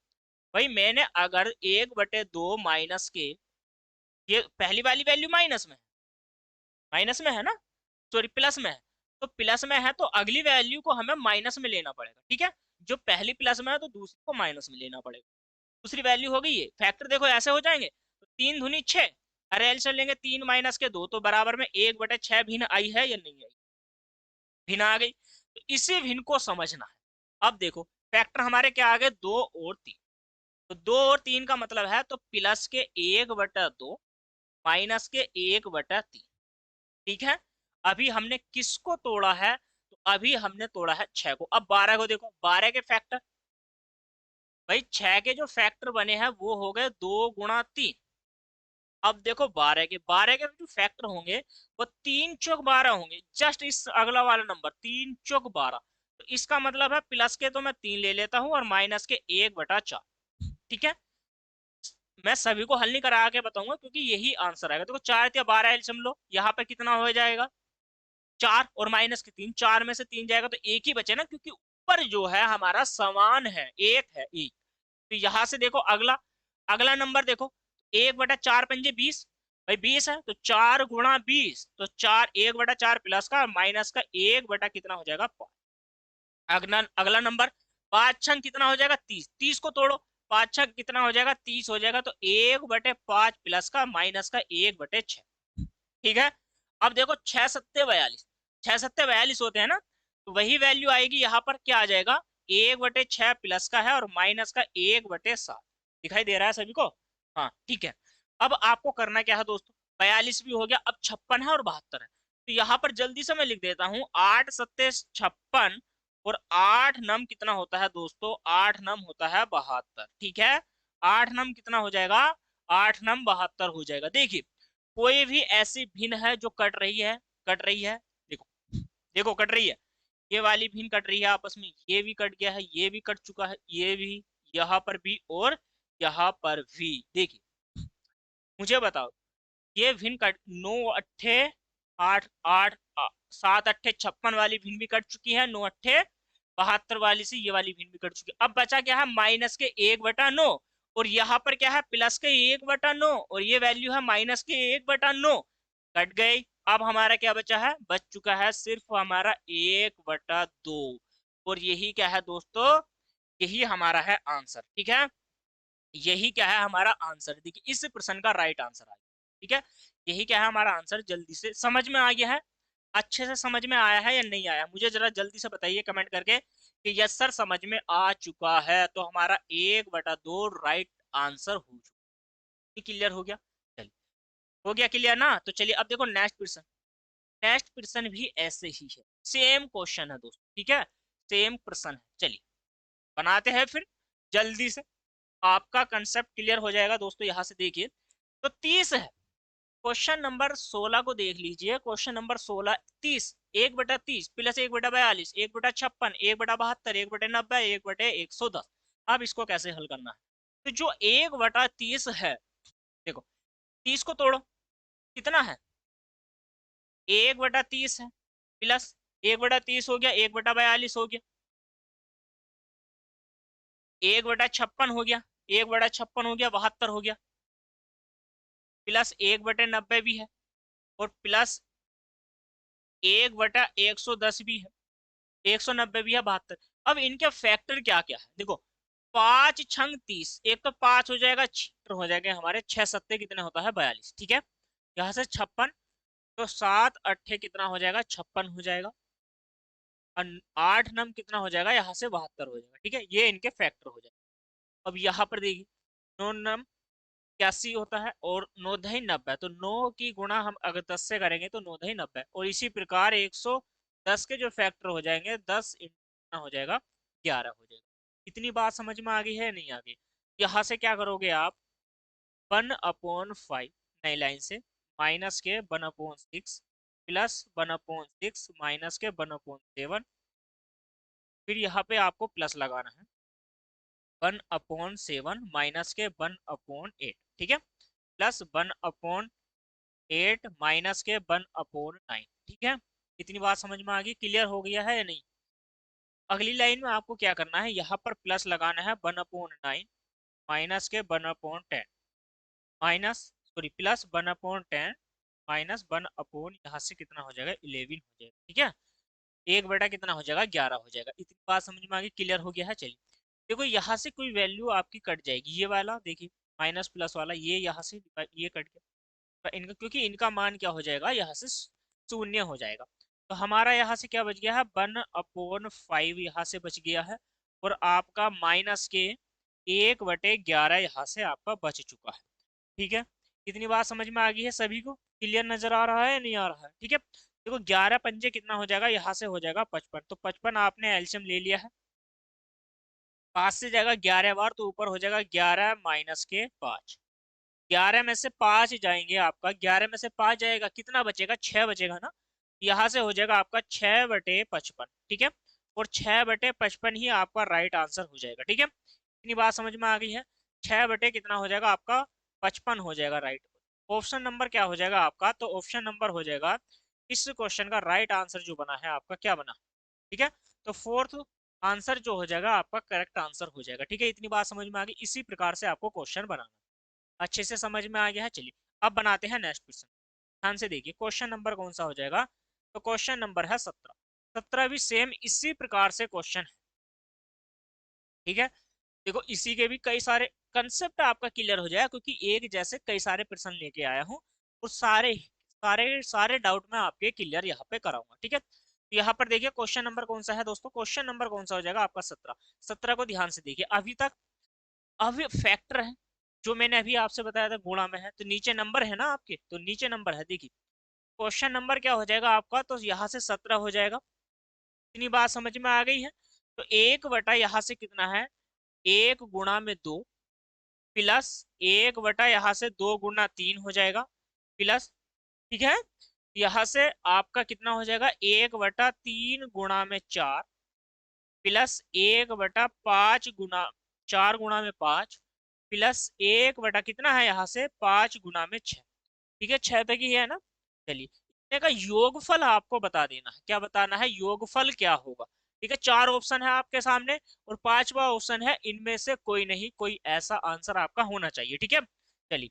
भाई मैंने अगर 1/2 माइनस के, ये पहली वाली वैल्यू माइनस में, माइनस में है ना, सॉरी प्लस में है, तो प्लस में है तो अगली वैल्यू को हमें माइनस में लेना पड़ेगा। ठीक है, जो पहली प्लस में है तो दूसरी को माइनस में लेना पड़ेगा। दूसरी वैल्यू हो गई ये फैक्टर, देखो ऐसे हो जाएंगे, तो 3 दूनी 6, अरे एल चल लेंगे, 3 माइनस के 2, तो बराबर में 1/6 भिन्न आई है या नहीं आई, भिन्न आ गई। तो इसी भिन्न को समझना है। अब देखो फैक्टर हमारे क्या आ गए, 2 और 3, तो 2 और 3 का मतलब है तो प्लस के 1/2 माइनस के 1/3। ठीक है, अभी हमने किसको तोड़ा है, तो अभी हमने तोड़ा है 6 को। अब 12 को देखो, 12 के फैक्टर, भाई 6 के जो फैक्टर बने हैं वो हो गए 2 गुणा 3। अब देखो 12 के जो फैक्टर होंगे वो 3 चौक 12 होंगे, जस्ट इस अगला वाला नंबर 3 चौक 12। तो इसका मतलब है प्लस के तो मैं 3 ले लेता हूँ और माइनस के 1/4। ठीक है, मैं सभी को हल नहीं करा के बताऊंगा क्योंकि यही आंसर आएगा। देखो 4 या 12 एलसीएम लो, यहाँ पे कितना हो जाएगा 4 और माइनस के 3, 4 में से 3 जाएगा तो एक ही बचे ना, क्योंकि ऊपर जो है हमारा समान है, एक है एक। तो यहां से देखो अगला अगला नंबर देखो, 1/4 पंजे 20। भाई 20 है तो 4 गुणा 20, तो 1/4 प्लस का माइनस का 1 बटा कितना हो जाएगा 5। अगला अगला नंबर 5 छंग कितना हो जाएगा 30, 30 को तोड़ो, 5 छंग कितना हो जाएगा 30 हो जाएगा, तो 1/5 प्लस का माइनस का 1/6। ठीक है, अब देखो 6 सत्ते 42, 6 सत्ते 42 होते हैं ना, तो वही वैल्यू आएगी यहाँ पर, क्या आ जाएगा 1/6 प्लस का है और माइनस का 1/7। दिखाई दे रहा है सभी को? हाँ ठीक है। अब आपको करना क्या है दोस्तों, 42 भी हो गया, अब 56 है और 72 है। तो यहाँ पर जल्दी से मैं लिख देता हूँ 8 सत्ते 56 और 8 नम कितना होता है दोस्तों, 8 नम होता है 72। ठीक है, 8 नम कितना हो जाएगा, 8 नम 72 हो जाएगा। देखिए कोई भी ऐसी भिन्न है जो कट रही है, कट रही है, देखो देखो कट रही है, ये वाली भिन्न कट रही है आपस में, ये भी कट गया है, ये भी कट चुका है, ये भी, यहाँ पर भी और यहाँ पर भी। देखिए मुझे बताओ, ये भिन्न कट 9 अट्ठे 8 8 7 अट्ठे 56 वाली भिन्न भी कट चुकी है, 9 अट्ठे 72 वाली से ये वाली भिन्न भी कट चुकी है। अब बचा क्या है, माइनस के 1/9, और यहाँ पर क्या है प्लस के 1/9, और ये वैल्यू है माइनस के 1/9। कट गई। अब हमारा क्या बचा है, बच चुका है सिर्फ हमारा 1/2। और यही क्या है दोस्तों, यही हमारा है आंसर। ठीक है, यही क्या है हमारा आंसर, देखिए इस प्रश्न का राइट आंसर आ गया। ठीक है, यही क्या है हमारा आंसर, जल्दी से समझ में आ गया है, अच्छे से समझ में आया है या नहीं आया, मुझे जरा जल्दी से बताइए कमेंट करके कि यस सर समझ में आ चुका है। तो हमारा 1/2 राइट आंसर हो चुका, क्लियर हो गया? चलिए, हो गया क्लियर ना? तो चलिए अब देखो नेक्स्ट क्वेश्चन, नेक्स्ट प्रश्न भी ऐसे ही है, सेम क्वेश्चन है दोस्तों। ठीक है, सेम प्रश्न है, चलिए बनाते हैं फिर जल्दी से, आपका कंसेप्ट क्लियर हो जाएगा दोस्तों। यहां से देखिए तो 30 है, क्वेश्चन नंबर 16 को देख लीजिए, क्वेश्चन नंबर 16 30, 1/30 प्लस 1/42 1/56 1/72 1/90 1/110। अब इसको कैसे हल करना है, तो जो 1/30 है, देखो 30 को तोड़ो, कितना है 1/30 है, प्लस 1/30 हो गया 1/42 हो गया, 1/56 हो गया, 1/56 हो गया 72 हो गया, प्लस 1/90 भी है, और प्लस 1/110 भी है, 190 भी है 72। अब इनके फैक्टर क्या क्या है देखो, 5 छंग 30, एक तो 5 हो जाएगा, हो जाएगा हमारे 6 सत्ते कितने होता है 42। ठीक है, यहाँ से 56, तो 7 अट्ठे कितना हो जाएगा 56 हो जाएगा, और 8 नम कितना हो जाएगा यहाँ से 72 हो जाएगा। ठीक है, ये इनके फैक्टर हो जाएगा। अब यहाँ पर देखिए 9 नम 81 होता है और 9 दही 90, तो 9 की गुणा हम अगर 10 से करेंगे तो 9 दही 90, और इसी प्रकार 110 के जो फैक्टर हो जाएंगे 10 इंटू हो जाएगा 11 हो जाएगा। इतनी बात समझ में आ गई है नहीं आ गई? यहाँ से क्या करोगे आप, 1/5 नई लाइन से माइनस के 1/6 प्लस 1/6 माइनस के 1/7, फिर यहाँ पे आपको प्लस लगाना है 1/7 माइनस के 1/8। ठीक है, प्लस 1/8 माइनस के 1/9। ठीक है, इतनी बात समझ में आ गई, क्लियर हो गया है या नहीं? अगली लाइन में आपको क्या करना है, यहाँ पर प्लस लगाना है 1/9 माइनस के 1/10 माइनस, सॉरी प्लस 1/10 माइनस 1 यहाँ से कितना हो जाएगा 11 हो जाएगा। ठीक है, 1 बटा कितना हो जाएगा 11 हो जाएगा। इतनी बात समझ में आ गई, क्लियर हो गया है? चलिए देखो यहाँ से कोई वैल्यू आपकी कट जाएगी, ये वाला देखिए माइनस प्लस वाला, ये यहाँ से ये कट गया, तो इनका क्योंकि इनका मान क्या हो जाएगा यहाँ से शून्य हो जाएगा, तो हमारा यहाँ से क्या बच गया है 1/5 यहाँ से बच गया है, और आपका माइनस के 1/11 यहाँ से आपका बच चुका है। ठीक है, इतनी बात समझ में आ गई है सभी को, क्लियर नजर आ रहा है नहीं आ रहा है? ठीक है, देखो 11 पंजे कितना हो जाएगा यहाँ से हो जाएगा 55, तो 55 आपने एल्शियम ले लिया है, 5 से जाएगा 11 बार तो ऊपर हो जाएगा 11 माइनस के 5। 11 में से 5 जाएंगे, आपका 11 में से 5 जाएगा, कितना बचेगा? 6 बचेगा ना। यहाँ से हो जाएगा आपका 6/55, ठीक है। और 6/55 ही आपका राइट आंसर हो जाएगा, ठीक है। इतनी बात समझ में आ गई है। 6 बटे कितना हो जाएगा आपका? 55 हो जाएगा राइट। ऑप्शन नंबर क्या हो जाएगा आपका? तो ऑप्शन नंबर हो जाएगा इस क्वेश्चन का राइट आंसर जो बना है आपका, क्या बना? ठीक है। तो फोर्थ आंसर जो हो जाएगा आपका करेक्ट आंसर हो जाएगा, ठीक है। इतनी बात समझ में आ गई। इसी प्रकार से आपको क्वेश्चन बनाना अच्छे से समझ में आ गया है। चलिए अब बनाते हैं नेक्स्ट क्वेश्चन। ध्यान से देखिए क्वेश्चन नंबर कौन सा हो जाएगा। तो क्वेश्चन नंबर है 17। 17 भी सेम इसी प्रकार से क्वेश्चन है, ठीक है। देखो इसी के भी कई सारे कंसेप्ट आपका क्लियर हो जाएगा, क्योंकि एक जैसे कई सारे प्रश्न लेके आया हूँ और सारे सारे सारे डाउट में आपके क्लियर यहाँ पे कराऊंगा, ठीक है। तो यहाँ पर देखिए क्वेश्चन नंबर कौन सा है दोस्तों। क्वेश्चन नंबर कौन सा हो जाएगा आपका? 17। 17 को ध्यान से देखिए। अभी तक अब फैक्टर है जो मैंने अभी आपसे बताया था, गुणा में है, तो नीचे नंबर है ना आपके, तो नीचे नंबर है। देखिए क्वेश्चन नंबर क्या हो जाएगा आपका? तो यहाँ से 17 हो जाएगा। इतनी बात समझ में आ गई है। तो 1 बटा यहाँ से कितना है? 1 गुणा में 2 प्लस 1 बटा यहाँ से 2 गुना 3 हो जाएगा प्लस, ठीक है। यहाँ से आपका कितना हो जाएगा? 1/3 गुणा में 4 प्लस 1/5 गुणा 4 गुणा में 5 प्लस 1 बटा कितना है यहाँ से? 5 गुणा में 6, ठीक है। 6 तक ही है ना। चलिए इसका योगफल आपको बता देना है। क्या बताना है? योगफल क्या होगा, ठीक है। 4 ऑप्शन है आपके सामने और 5वां ऑप्शन है, इनमें से कोई नहीं कोई ऐसा आंसर आपका होना चाहिए, ठीक है। चलिए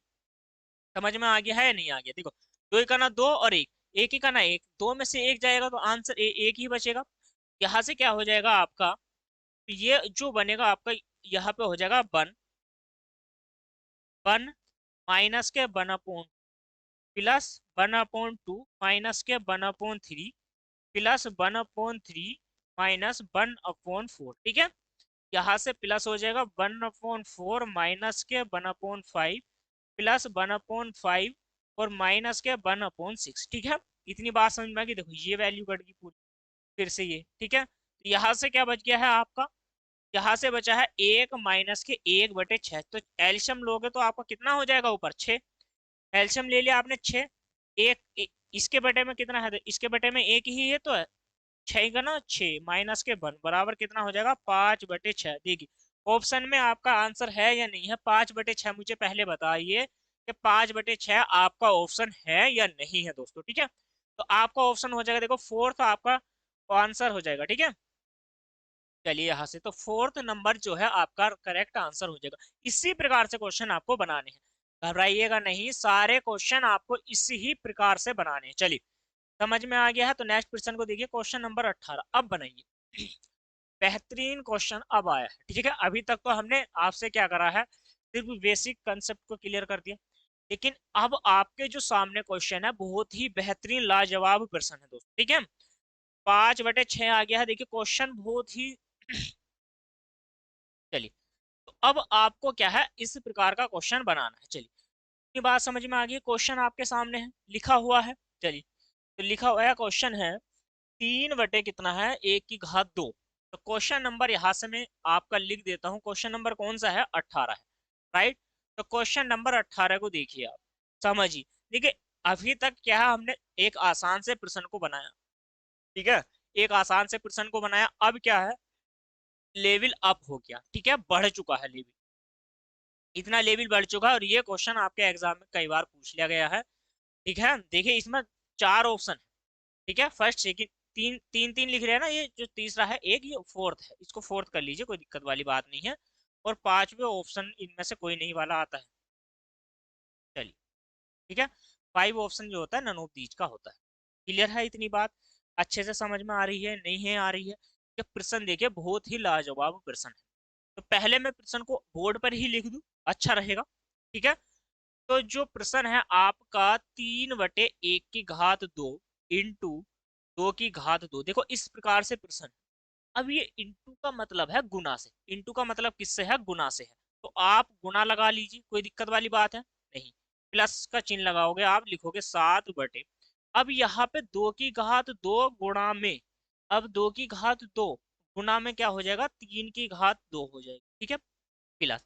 समझ में आ गया है या नहीं आ गया? देखो 2 का ना 2 और 1, एक ही का ना 1, 2 में से 1 जाएगा तो आंसर एक ही बचेगा। यहाँ से क्या हो जाएगा आपका? तो ये जो बनेगा आपका यहाँ पे हो जाएगा 1 1 माइनस के 1/, प्लस 1/2 माइनस के 1/3 प्लस 1/3 माइनस 1/4, ठीक है। यहाँ से प्लस हो जाएगा 1/4 माइनस के 1/5 प्लस 1/5 और माइनस के 1/6, ठीक है। इतनी बात समझ में आ गई। देखो ये वैल्यू कट गई पूरी, फिर से ये, ठीक है। तो यहाँ से क्या बच गया है आपका? यहाँ से बचा है 1 माइनस के 1/6। तो एल्शियम लोगे तो आपका कितना हो जाएगा? ऊपर 6। एल्शियम ले लिया आपने 6। इसके बटे में कितना है? तो इसके बटे में एक ही है तो 6 का ना 6 माइनस के 1 बराबर कितना हो जाएगा? 5/6। देखिए ऑप्शन में आपका आंसर है या नहीं है? 5/6 मुझे पहले बताइए कि 5/6 आपका ऑप्शन है या नहीं है दोस्तों, ठीक है। तो आपका ऑप्शन हो जाएगा, देखो फोर्थ आपका आंसर हो जाएगा, ठीक है। चलिए यहाँ से तो फोर्थ नंबर जो है आपका करेक्ट आंसर हो जाएगा। इसी प्रकार से क्वेश्चन आपको बनाने हैं, घबराइएगा नहीं, सारे क्वेश्चन आपको इसी ही प्रकार से बनाने हैं। चलिए समझ में आ गया है। तो नेक्स्ट क्वेश्चन को देखिए, क्वेश्चन नंबर 18 अब बनाइए। बेहतरीन क्वेश्चन अब आया है, ठीक है। अभी तक तो हमने आपसे क्या करा है? सिर्फ बेसिक कंसेप्ट को क्लियर कर दिया, लेकिन अब आपके जो सामने क्वेश्चन है बहुत ही बेहतरीन लाजवाब प्रश्न है दोस्तों, ठीक है। 5/6 आ गया है। देखिए क्वेश्चन बहुत ही चलिए तो अब आपको क्या है? इस प्रकार का क्वेश्चन बनाना है। चलिए ये बात समझ में आ गई। क्वेश्चन आपके सामने है, लिखा हुआ है। चलिए तो लिखा हुआ है क्वेश्चन है 3 बटे कितना है? 1 की घात 2। तो क्वेश्चन नंबर यहाँ से मैं आपका लिख देता हूँ। क्वेश्चन नंबर कौन सा है? 18 है, राइट। तो क्वेश्चन नंबर 18 को देखिए आप, समझिए। देखिए अभी तक क्या है? हमने एक आसान से प्रश्न को बनाया, ठीक है। एक आसान से प्रश्न को बनाया। अब क्या है? लेवल अप हो गया, ठीक है, बढ़ चुका है लेवल। इतना लेवल बढ़ चुका है और ये क्वेश्चन आपके एग्जाम में कई बार पूछ लिया गया है, ठीक है। देखिए इसमें 4 ऑप्शन है, ठीक है। फर्स्ट सेकंड तीन तीन तीन लिख रहे हैं ना, ये जो तीसरा है एक, ये फोर्थ है, इसको फोर्थ कर लीजिए, कोई दिक्कत वाली बात नहीं है। और 5वें ऑप्शन इनमें से कोई नहीं वाला आता है। चलिए ठीक है। 5 ऑप्शन जो होता है नन ऑफ दीज का होता है। क्लियर है इतनी बात? अच्छे से समझ में आ रही है नहीं है आ रही है? ये प्रश्न देखिए बहुत ही लाजवाब प्रश्न है। तो पहले मैं प्रश्न को बोर्ड पर ही लिख दूं, अच्छा रहेगा, ठीक है। तो जो प्रश्न है आपका 3/1 की घात 2 इंटू 2 की घात 2, देखो इस प्रकार से प्रश्न। अब ये इंटू का मतलब है गुना से, इंटू का मतलब किससे है? गुना से है। तो आप गुना लगा लीजिए, कोई दिक्कत वाली बात है नहीं। प्लस का चिन्ह लगाओगे, आप लिखोगे 7 बटे। अब यहाँ पे 2 की घात 2 गुणा में, अब 2 की घात 2 गुना में क्या हो जाएगा, 3 की घात 2 हो जाएगी, ठीक है, प्लस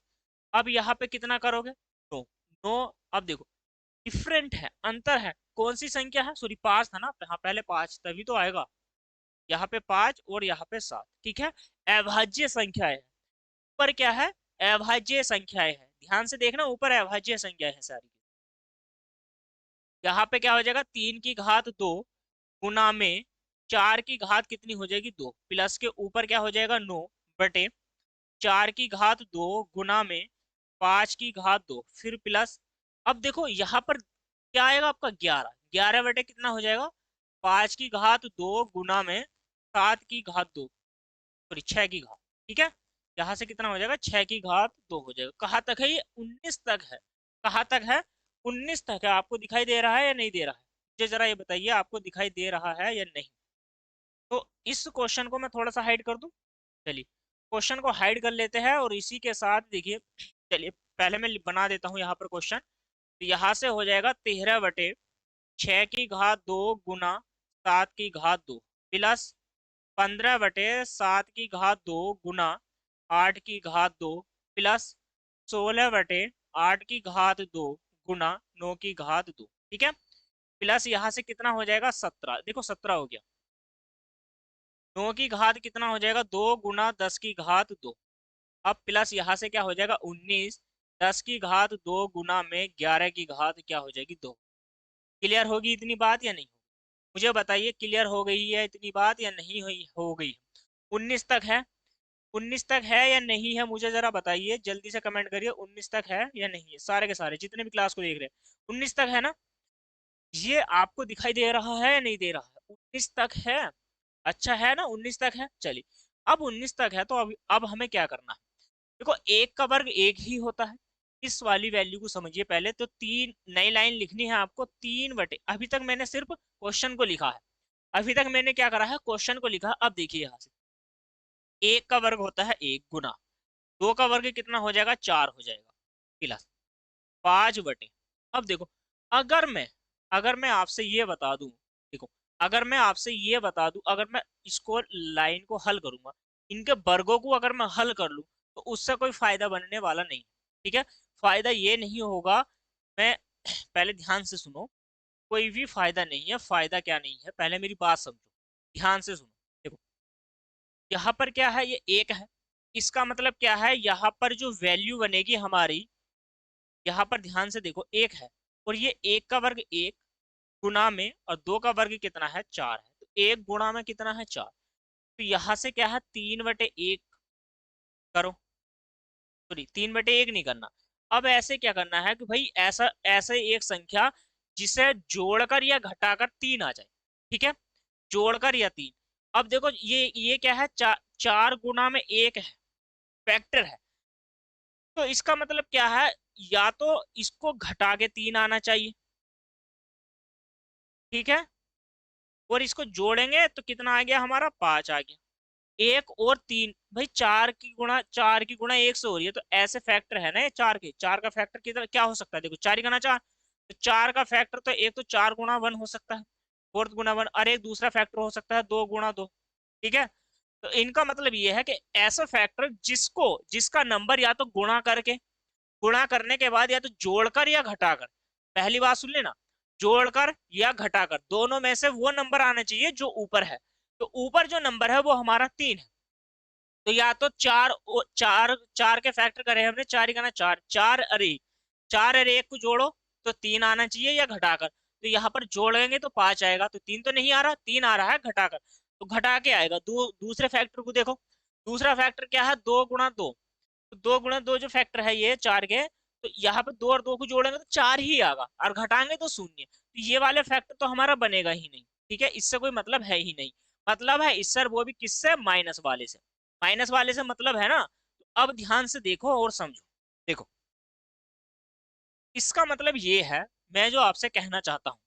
अब यहाँ पे कितना करोगे, 9। अब देखो डिफरेंट है, अंतर है, कौन सी संख्या है, सॉरी 5 था ना, हाँ पहले 5 तभी तो आएगा, यहाँ पे 5 और यहाँ पे 7, ठीक है। अभाज्य संख्याएं है, ऊपर क्या है, अभाज्य संख्याएं है, ध्यान से देखना, ऊपर अभाज्य संख्याएं है सारी। यहाँ पे क्या हो जाएगा, 3 की घात 2 गुना में 4 की घात कितनी हो जाएगी, 2, प्लस के ऊपर क्या हो जाएगा, 9 बटे 4 की घात 2 गुना में 5 की घात 2, फिर प्लस, अब देखो यहाँ पर क्या आएगा आपका 11, 11 बटे कितना हो जाएगा, 5 की घात 2 गुना में 7 की घात 2, सॉरी 6 की घात, ठीक है। यहाँ से कितना हो जाएगा, 6 की घात 2 हो जाएगा। कहाँ तक है ये, 19 तक है, कहाँ तक है, 19 तक है। आपको दिखाई दे रहा है या नहीं दे रहा है, मुझे जरा ये बताइए, आपको दिखाई दे रहा है या नहीं। तो इस क्वेश्चन को मैं थोड़ा सा हाइड कर दूं, चलिए क्वेश्चन को हाइड कर लेते हैं, और इसी के साथ देखिए, चलिए पहले मैं बना देता हूँ यहाँ पर क्वेश्चन। तो यहाँ से हो जाएगा 13 बटे 6 की घात 2 गुना 7 की घात 2 प्लस 15 बटे 7 की घात 2 गुना 8 की घात 2 प्लस 16 बटे 8 की घात 2 गुना 9 की घात 2, ठीक है। प्लस यहाँ से कितना हो जाएगा, 17, देखो 17 हो गया। 9 की घात कितना हो जाएगा, 2 गुना 10 की घात 2, अब प्लस यहाँ से क्या हो जाएगा, 19, 10 की घात 2 गुना में 11 की घात क्या हो जाएगी, 2। क्लियर होगी इतनी बात या नहीं, मुझे बताइए, क्लियर हो गई है इतनी बात या नहीं हुई, हो गई। 19 तक है, 19 तक है या नहीं है, मुझे जरा बताइए, जल्दी से कमेंट करिए, 19 तक है या नहीं है, सारे के सारे जितने भी क्लास को देख रहे हैं, 19 तक है ना, ये आपको दिखाई दे रहा है या नहीं दे रहा है, 19 तक है, अच्छा है ना, 19 तक है। चलिए अब 19 तक है, तो अब हमें क्या करना है, देखो एक का वर्ग एक ही होता है, इस वाली वैल्यू को समझिए पहले, तो 3 नई लाइन लिखनी है आपको, 3 बटे, अभी तक मैंने सिर्फ क्वेश्चन को लिखा है, अभी तक मैंने क्या करा है, क्वेश्चन को लिखा। अब देखिए यहाँ से एक का वर्ग होता है 1 गुना, 2 का वर्ग कितना हो जाएगा, 4 हो जाएगा, प्लस 5 बटे, अब देखो अगर मैं आपसे ये बता दूं, देखो अगर मैं आपसे ये बता दूं, अगर मैं इसको लाइन को हल करूंगा, इनके वर्गों को अगर मैं हल कर लूं, तो उससे कोई फायदा बनने वाला नहीं, ठीक है, फायदा ये नहीं होगा। मैं पहले ध्यान से सुनो, कोई भी फायदा नहीं है, फायदा क्या नहीं है, पहले मेरी बात समझो, ध्यान से सुनो। देखो यहाँ पर क्या है, ये एक है, इसका मतलब क्या है, यहाँ पर जो वैल्यू बनेगी हमारी, यहाँ पर ध्यान से देखो एक है, और ये एक का वर्ग एक गुना में, और 2 का वर्ग कितना है, 4 है, तो एक गुणा में कितना है, 4, तो यहाँ से क्या है, 3/1 करो, सॉरी 3/1 नहीं करना, अब ऐसे क्या करना है कि भाई ऐसा ऐसे एक संख्या जिसे जोड़कर या घटाकर 3 आ जाए, ठीक है, जोड़कर या 3। अब देखो ये क्या है, 4 गुना में 1 है, फैक्टर है, तो इसका मतलब क्या है, या तो इसको घटा के 3 आना चाहिए, ठीक है, और इसको जोड़ेंगे तो कितना आ गया हमारा, 5 आ गया, 1 और 3, भाई 4 की गुणा 1 से हो रही है, तो ऐसे फैक्टर है ना ये, 4 का फैक्टर कितना क्या हो सकता है, देखो 4 ही गुना 4, तो 4 का फैक्टर तो एक तो 4 गुना 1 हो सकता है, 4 गुना 1, और एक दूसरा फैक्टर हो सकता है 2 गुना 2, ठीक है। तो इनका मतलब ये है कि ऐसा फैक्टर जिसका नंबर या तो गुणा करने के बाद या तो जोड़कर या घटाकर, पहली बात सुन लेना, जोड़कर या घटाकर दोनों में से वो नंबर आना चाहिए जो ऊपर है, तो ऊपर जो नंबर है वो हमारा 3 है, तो या तो चार चार के फैक्टर करे हमने, 4 ही करना 4, 4 अरे 1 को जोड़ो तो 3 आना चाहिए या घटाकर, तो यहाँ पर जोड़ेंगे तो 5 आएगा, तो 3 तो नहीं आ रहा, 3 आ रहा है घटाकर, तो घटा के आएगा। दूसरे फैक्टर को देखो, दूसरा फैक्टर क्या है, 2 गुना 2, तो 2 गुना 2 जो फैक्टर है ये 4 के, तो यहाँ पे 2 और 2 को जोड़ेंगे तो 4 ही आएगा, और घटाएंगे तो 0, तो ये वाले फैक्टर तो हमारा बनेगा ही नहीं, ठीक है, इससे कोई मतलब है ही नहीं, मतलब है इससे, वो भी किससे, माइनस वाले से, माइनस वाले से मतलब है ना। तो अब ध्यान से देखो और समझो, देखो इसका मतलब ये है, मैं जो आपसे कहना चाहता हूं,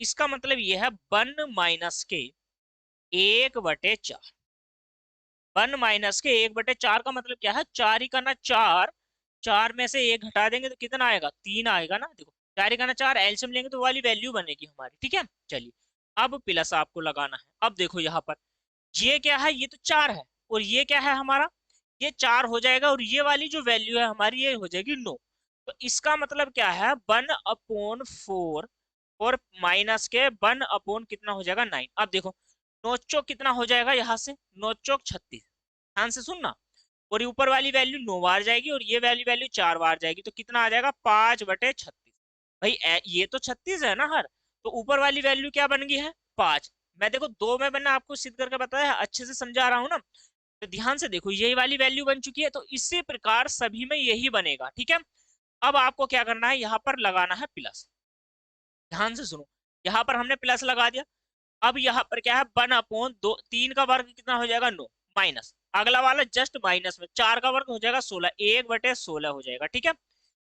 इसका मतलब ये है 1 - के 1/4, 1 - के 1/4 का मतलब क्या है, 4 ही करना 4, 4 में से 1 घटा देंगे तो कितना आएगा, 3 आएगा ना, देखो 4 ही करना 4, एलसीएम लेंगे तो वाली वैल्यू बनेगी हमारी, ठीक है। चलिए अब प्लस आपको लगाना है, अब देखो यहाँ पर ये क्या है, ये तो 4 है, और ये क्या है हमारा, ये 4 हो जाएगा, और ये वाली जो वैल्यू है हमारी ये हो जाएगी 9। तो इसका मतलब क्या है, 1/4 और माइनस के 1 कितना हो जाएगा 9। अब देखो नोचोक कितना हो जाएगा यहाँ से, नोचोक 36, ध्यान से सुनना। और ये ऊपर वाली वैल्यू 9 बार जाएगी और ये वाली वैल्यू 4 बार जाएगी, तो कितना आ जाएगा 5/36। भाई ये तो 36 है ना हर, तो ऊपर वाली वैल्यू क्या बन गई है 5। मैं देखो 2 में मैंने आपको सिद्ध करके बताया, अच्छे से समझा रहा हूँ ना, तो ध्यान से देखो यही वाली वैल्यू बन चुकी है, तो इसी प्रकार सभी में यही बनेगा, ठीक है। अब आपको क्या करना है, यहाँ पर लगाना है प्लस, ध्यान से सुनो, यहाँ पर हमने प्लस लगा दिया। अब यहाँ पर क्या है 1/2, 3 का वर्ग कितना हो जाएगा 9, माइनस अगला वाला जस्ट माइनस में 4 का वर्ग हो जाएगा 16, 1/16 हो जाएगा, ठीक है।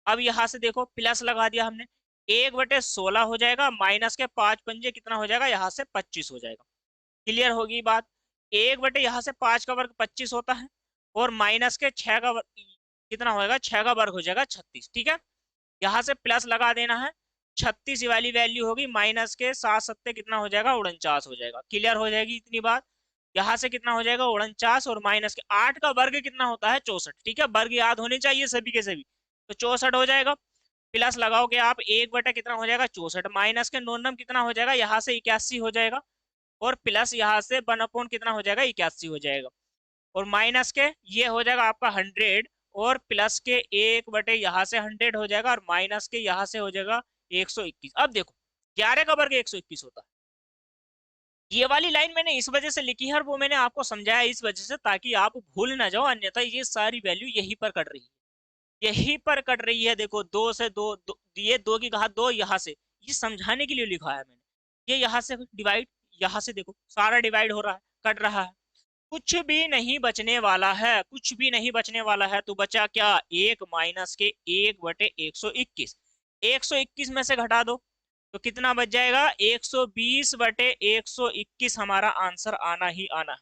अब यहाँ से देखो प्लस लगा दिया हमने, 1/16 हो जाएगा, माइनस के 5 पंजे कितना हो जाएगा यहाँ से 25 हो जाएगा। क्लियर होगी बात, 1 बटे यहाँ से 5 का वर्ग 25 होता है, और माइनस के 6 का वर्ग कितना होगा, 6 का वर्ग हो जाएगा 36, ठीक है। यहाँ से प्लस लगा देना है, 36 वाली वैल्यू होगी, माइनस के 7 7 कितना हो जाएगा 49 हो जाएगा। क्लियर हो जाएगी इतनी बात। यहाँ से कितना हो जाएगा 49, और माइनस के 8 का वर्ग कितना होता है 64, ठीक है, वर्ग याद होने चाहिए सभी के सभी, तो 64 हो जाएगा। प्लस लगाओगे आप 1 बटा कितना हो जाएगा 64, माइनस के 9 कितना हो जाएगा यहाँ से 81 हो जाएगा, और प्लस यहाँ से 1/, कितना हो जाएगा 81 हो जाएगा, और माइनस के ये हो जाएगा आपका 100, और प्लस के 1 बटे यहाँ से 100 हो जाएगा, और माइनस के यहाँ से हो जाएगा 121। अब देखो 11 का वर्ग 121 होता है। ये वाली लाइन मैंने इस वजह से लिखी है, और वो मैंने आपको समझाया इस वजह से ताकि आप भूल ना जाओ, अन्यथा ये सारी वैल्यू यहीं पर कट रही है, यहीं पर कट रही है। देखो 2 से 2, ये 2 की घात 2 यहाँ से, ये समझाने के लिए लिखा है मैंने। ये यहाँ से डिवाइड, यहाँ से देखो सारा डिवाइड हो रहा है, कट रहा है, कुछ भी नहीं बचने वाला है, कुछ भी नहीं बचने वाला है। तो बचा क्या, 1 माइनस के 1/121, 121 में से घटा दो तो कितना बच जाएगा 120/121, हमारा आंसर आना ही आना है,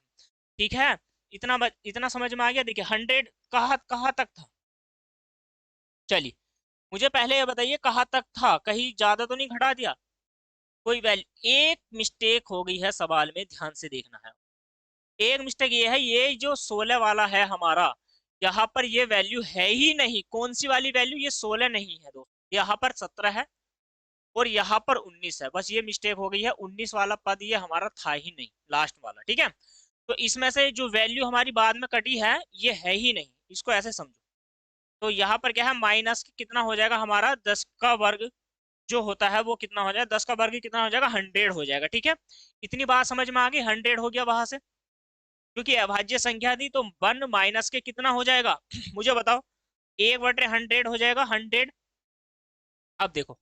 ठीक है। इतना समझ में आ गया। देखिए 100 कहाँ तक था, चलिए मुझे पहले ये बताइए कहाँ तक था, कहीं ज्यादा तो नहीं घटा दिया, कोई वैल्यू, एक मिस्टेक हो गई है सवाल में, ध्यान से देखना है। एक मिस्टेक ये है, ये जो 16 वाला है हमारा, यहाँ पर ये वैल्यू है ही नहीं। कौन सी वाली वैल्यू, ये 16 नहीं है दोस्त, यहाँ पर 17 है और यहाँ पर 19 है, बस ये मिस्टेक हो गई है। 19 वाला पद ये हमारा था ही नहीं, लास्ट वाला, ठीक है। तो इसमें से जो वैल्यू हमारी बाद में कटी है ये है ही नहीं, इसको ऐसे समझो। तो यहाँ पर क्या है, माइनस कितना हो जाएगा हमारा 10 का वर्ग जो होता है वो कितना हो जाएगा, 10 का वर्ग कितना हो जाएगा 100 हो जाएगा, ठीक है। इतनी बात समझ में आ गई, 100 हो गया वहां से, क्योंकि अभाज्य संख्या थी तो 1 माइनस के कितना हो जाएगा मुझे बताओ, 1/100 हो जाएगा 100। अब देखो,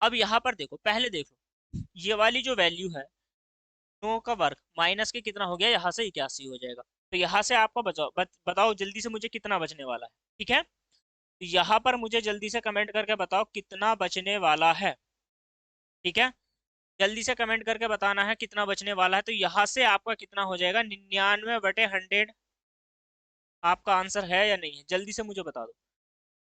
अब यहाँ पर देखो, पहले देखो ये वाली जो वैल्यू है 9 का वर्ग माइनस के कितना हो गया यहाँ से 81 हो जाएगा। तो यहाँ से आपको बताओ जल्दी से मुझे कितना बचने वाला है, ठीक है। तो यहाँ पर मुझे जल्दी से कमेंट करके बताओ कितना बचने वाला है, ठीक है। जल्दी से कमेंट करके बताना है कितना बचने वाला है। तो यहाँ से आपका कितना हो जाएगा 99/100, आपका आंसर है या नहीं है, जल्दी से मुझे बता दो,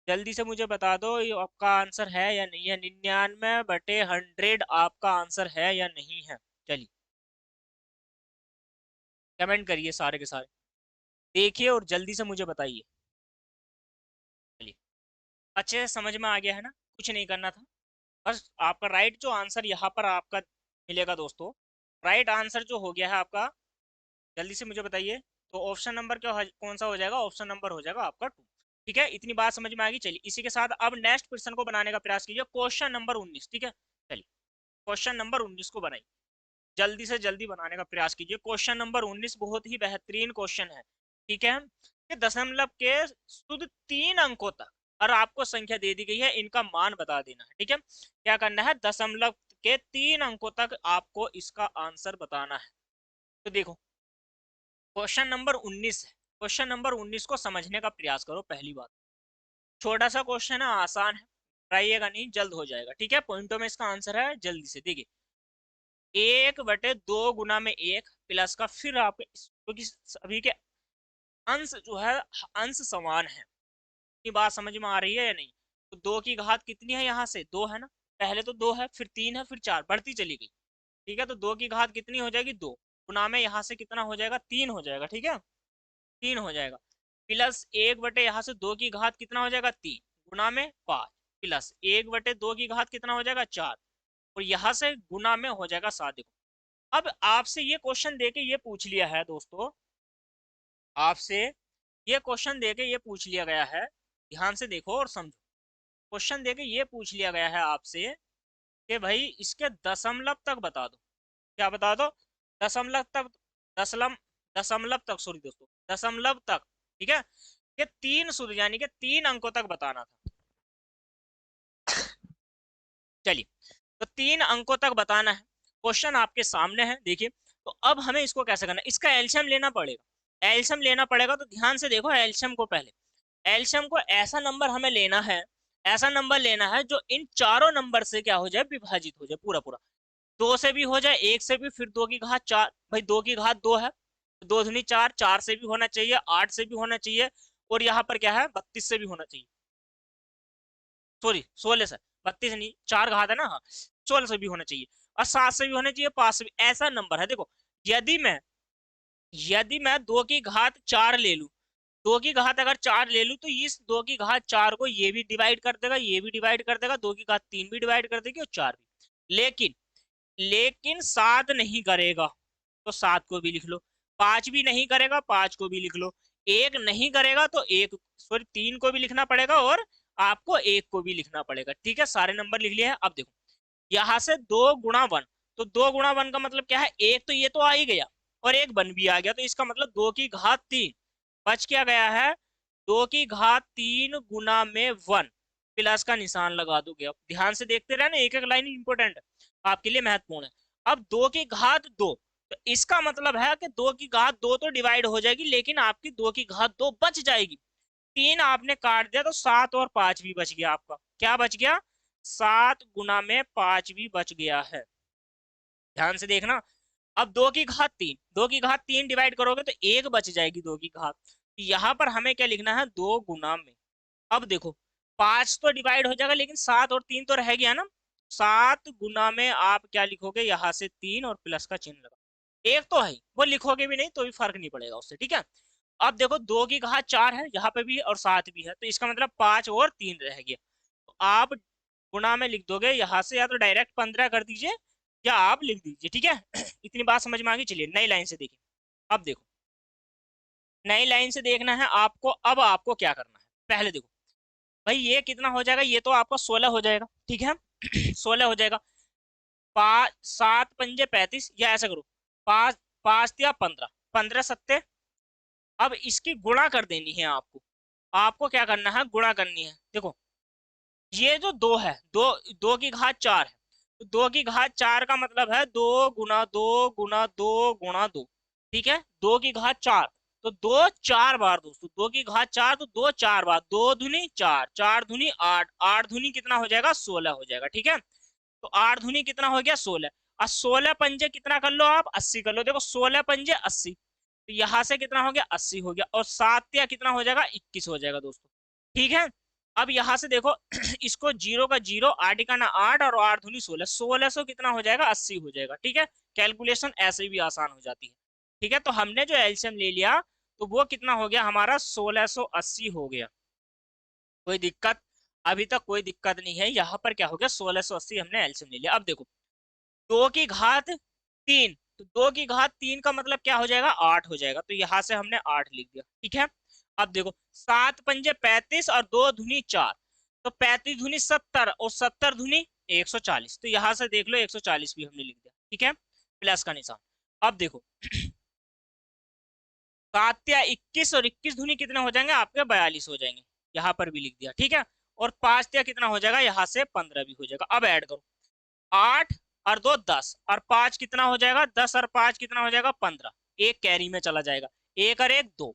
जल्दी से मुझे बता दो ये आपका आंसर है या नहीं है, 99/100 आपका आंसर है या नहीं है। चलिए कमेंट करिए सारे के सारे, देखिए और जल्दी से मुझे बताइए। चलिए अच्छे से समझ में आ गया है ना, कुछ नहीं करना था, बस आपका राइट जो आंसर यहाँ पर आपका मिलेगा दोस्तों, राइट आंसर जो हो गया है आपका, जल्दी से मुझे बताइए। तो ऑप्शन नंबर क्या कौन सा हो जाएगा, ऑप्शन नंबर हो जाएगा आपका 2, ठीक है। इतनी बात समझ में आ गई। चलिए इसी के साथ अब नेक्स्ट क्वेश्चन को बनाने का प्रयास कीजिए, क्वेश्चन नंबर 19, ठीक है। चलिए क्वेश्चन नंबर 19 को बनाइए, जल्दी से जल्दी बनाने का प्रयास कीजिए। क्वेश्चन नंबर 19 बहुत ही बेहतरीन क्वेश्चन है, ठीक है। कि दशमलव के शुद्ध 3 अंकों तक और आपको संख्या दे दी गई है, इनका मान बता देना है, ठीक है। क्या करना है, दशमलव के 3 अंकों तक आपको इसका आंसर बताना है। तो देखो क्वेश्चन नंबर 19 है, क्वेश्चन नंबर 19 को समझने का प्रयास करो। पहली बात, छोटा सा क्वेश्चन है, आसान है, डराइएगा नहीं, जल्द हो जाएगा, ठीक है। पॉइंटों में इसका आंसर है, जल्दी से देखिए। 1/2 गुना में 1 प्लस का, फिर आपके क्योंकि सभी के अंश जो है अंश समान है, ये बात समझ में आ रही है या नहीं। तो 2 की घात कितनी है, यहाँ से 2 है ना, पहले तो 2 है, फिर 3 है, फिर 4, बढ़ती चली गई, ठीक है। तो 2 की घात कितनी हो जाएगी 2, गुना में यहाँ से कितना हो जाएगा 3 हो जाएगा, ठीक है। 3 हो जाएगा, प्लस 1 बटे यहाँ से 2 की घात कितना हो जाएगा 3 गुना में 5, प्लस 1/2 की घात कितना हो जाएगा 4, और यहाँ से गुना में हो जाएगा 7। देखो अब आपसे ये क्वेश्चन देके ये पूछ लिया है दोस्तों, आपसे ये क्वेश्चन देके ये पूछ लिया गया है, ध्यान से देखो और समझो। क्वेश्चन देके ये पूछ लिया गया है आपसे कि भाई इसके दशमलव तक बता दो। क्या बता दो? दशमलव तक, दशमलव दशमलव तक, सॉरी दोस्तों, दशमलव तक। ठीक है, ये 3 सूत्र यानी कि 3 अंकों तक बताना था। चलिए, तो 3 अंकों तक बताना है, क्वेश्चन आपके सामने है, देखिए। तो अब हमें इसको कैसे करना है, इसका एलसीएम लेना पड़ेगा। एलसीएम लेना पड़ेगा तो ध्यान से देखो एलसीएम को, पहले एलसीएम को ऐसा नंबर हमें लेना है, ऐसा नंबर लेना है जो इन चारों नंबर से क्या हो जाए, विभाजित हो जाए पूरा पूरा। 2 से भी हो जाए, 1 से भी, फिर 2 की घात 4, भाई 2 की घात 2 है, 2 दूनी 4, 4 से भी होना चाहिए, 8 से भी होना चाहिए, और यहाँ पर क्या है 32 से भी होना चाहिए, सॉरी 16 से, 32 नहीं, 4 घात है ना, हाँ 16 से भी होना चाहिए, और 7 से भी होना चाहिए, 5 से भी। ऐसा नंबर है। देखो यदि मैं, यदि मैं 2 की घात 4 ले लूं, 2 की घात अगर 4 ले लूं, तो इस 2 की घात 4 को ये भी डिवाइड कर देगा, ये भी डिवाइड कर देगा, 2 की घात 3 भी डिवाइड कर देगी और 4 भी। लेकिन 7 नहीं करेगा तो 7 को भी लिख लो, 5 भी नहीं करेगा 5 को भी लिख लो, 1 नहीं करेगा तो 1, सॉरी 3 को भी लिखना पड़ेगा, और आपको 1 को भी लिखना पड़ेगा। ठीक है, सारे नंबर लिख लिए हैं। अब देखो यहाँ से 2 गुणा 1, तो 2 गुणा 1 का मतलब क्या है, एक तो ये तो आ ही गया और एक 1 भी आ गया, तो इसका मतलब 2 की घात 3 बच क्या गया है, 2 की घात 3 गुना में 1, प्लस का निशान लगा दोगे। अब ध्यान से देखते रहना, एक एक लाइन इंपॉर्टेंट है, आपके लिए महत्वपूर्ण है। अब 2 की घात 2, तो इसका मतलब है कि 2 की घात 2 तो डिवाइड हो जाएगी, लेकिन आपकी 2 की घात 2 बच जाएगी। 3 आपने काट दिया तो 7 और 5 भी बच गया आपका। क्या बच गया? 7 गुना में 5 भी बच गया है। ध्यान से देखना। अब 2 की घात 3, 2 की घात 3 डिवाइड करोगे तो 1 बच जाएगी 2 की घात। यहाँ पर हमें क्या लिखना है, 2 गुना में। अब देखो 5 तो डिवाइड हो जाएगा, लेकिन 7 और 3 तो रह गया ना। 7 गुना में आप क्या लिखोगे, यहाँ से 3 और प्लस का चिन्ह लगा, एक तो है वो लिखोगे भी नहीं तो भी फर्क नहीं पड़ेगा उससे। ठीक है, अब देखो 2 की घात 4 है यहाँ पे भी और 7 भी है, तो इसका मतलब 5 और 3 रह गया। तो आप गुणा में लिख दोगे यहाँ से, या तो डायरेक्ट 15 कर दीजिए या आप लिख दीजिए। ठीक है इतनी बात समझ में आ गई। चलिए नई लाइन से देखिए। अब देखो नई लाइन से देखना है आपको। अब आपको क्या करना है, पहले देखो भाई ये कितना हो जाएगा, ये तो आपका 16 हो जाएगा। ठीक है 16 हो जाएगा। 5 7 पंजे 35, या ऐसा करो 5 5 या 15, 15 सत्ते। अब इसकी गुणा कर देनी है आपको। आपको क्या करना है, गुणा करनी है। देखो ये जो 2 है, 2 की घात 4 है, तो 2 की घात 4 का मतलब है 2 गुना 2 गुना 2 गुणा 2। ठीक है, 2 की घात 4, तो 2 4 बार दोस्तों, 2 की घात 4 तो 2 4 बार, 2 दूनी 4, 4 दूनी 8, 8 दूनी कितना हो जाएगा 16 हो जाएगा। ठीक है, तो 8 दूनी कितना हो गया 16, और 16 पंजे कितना कर लो आप 80 कर लो। देखो 16 पंजे 80, तो यहाँ से कितना हो गया 80 हो गया, और 7 या कितना हो जाएगा 21 हो जाएगा दोस्तों। ठीक है, अब यहाँ से देखो इसको 0 का 0, 8 का ना 8, और 8 दूनी 16, 1600 कितना हो जाएगा 80 हो जाएगा। ठीक है, कैलकुलेशन ऐसे भी आसान हो जाती है। ठीक है, तो हमने जो एलसीएम ले लिया तो वो कितना हो गया हमारा 1680 हो गया। कोई दिक्कत? अभी तक कोई दिक्कत नहीं है। यहाँ पर क्या हो गया 1680 हमने एलसीएम ले लिया। अब देखो 2 की घात 3, तो 2 की घात 3 का मतलब क्या हो जाएगा 8 हो जाएगा, तो यहाँ से हमने 8 लिख दिया। ठीक है, अब देखो 7 पंजे 35 और 2 धुनी 4, तो 35 धुनी 70 और 70 धुनी 140, तो यहाँ से देख लो 140 भी हमने लिख दिया। ठीक है, प्लस का निशान। अब देखो 7 या 21 और 21 धुनी कितने हो जाएंगे आपके 42 हो जाएंगे, यहाँ पर भी लिख दिया। ठीक है, और 5 या कितना हो जाएगा यहाँ से 15 भी हो जाएगा। अब ऐड करो 8 और 2 10 और 5 कितना हो जाएगा 10 और 5 कितना हो जाएगा 15, एक कैरी में चला जाएगा, 1 और 1 2,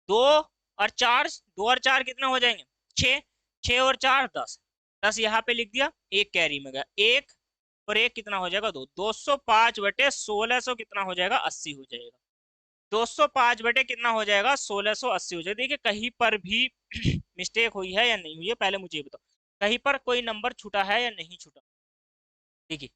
2 और 4, 2 और 4 कितना हो जाएंगे 6, 6 और 4 10, 10 यहाँ पे लिख दिया, एक कैरी में गया, 1 और 1 कितना हो जाएगा 2, 205 बटे 1600 कितना हो जाएगा 80 हो जाएगा। 205 बटे कितना हो जाएगा 1680 हो जाएगा। देखिए कहीं पर भी मिस्टेक हुई है या नहीं हुई है, पहले मुझे बताओ, कहीं पर कोई नंबर छूटा है या नहीं छूटा। देखिए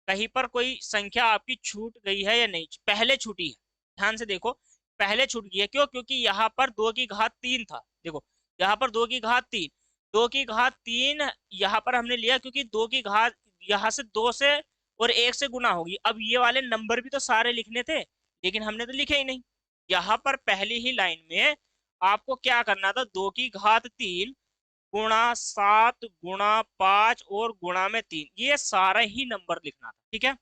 कहीं पर कोई संख्या आपकी छूट गई है या नहीं, पहले छूटी है, ध्यान से देखो। पहले छूट गया, क्यों? क्योंकि यहाँ पर 2 की घात 3 था। देखो यहाँ पर 2 की घात 3, 2 की घात 3 यहाँ पर हमने लिया क्योंकि 2 की घात यहाँ से 2 से और 1 से गुना होगी। अब ये वाले नंबर भी तो सारे लिखने थे, लेकिन हमने तो लिखे ही नहीं। यहाँ पर पहली ही लाइन में आपको क्या करना था, 2 की घात 3 गुणा 7 गुणा 5 और गुणा में 3, ये सारा ही नंबर लिखना था। ठीक है,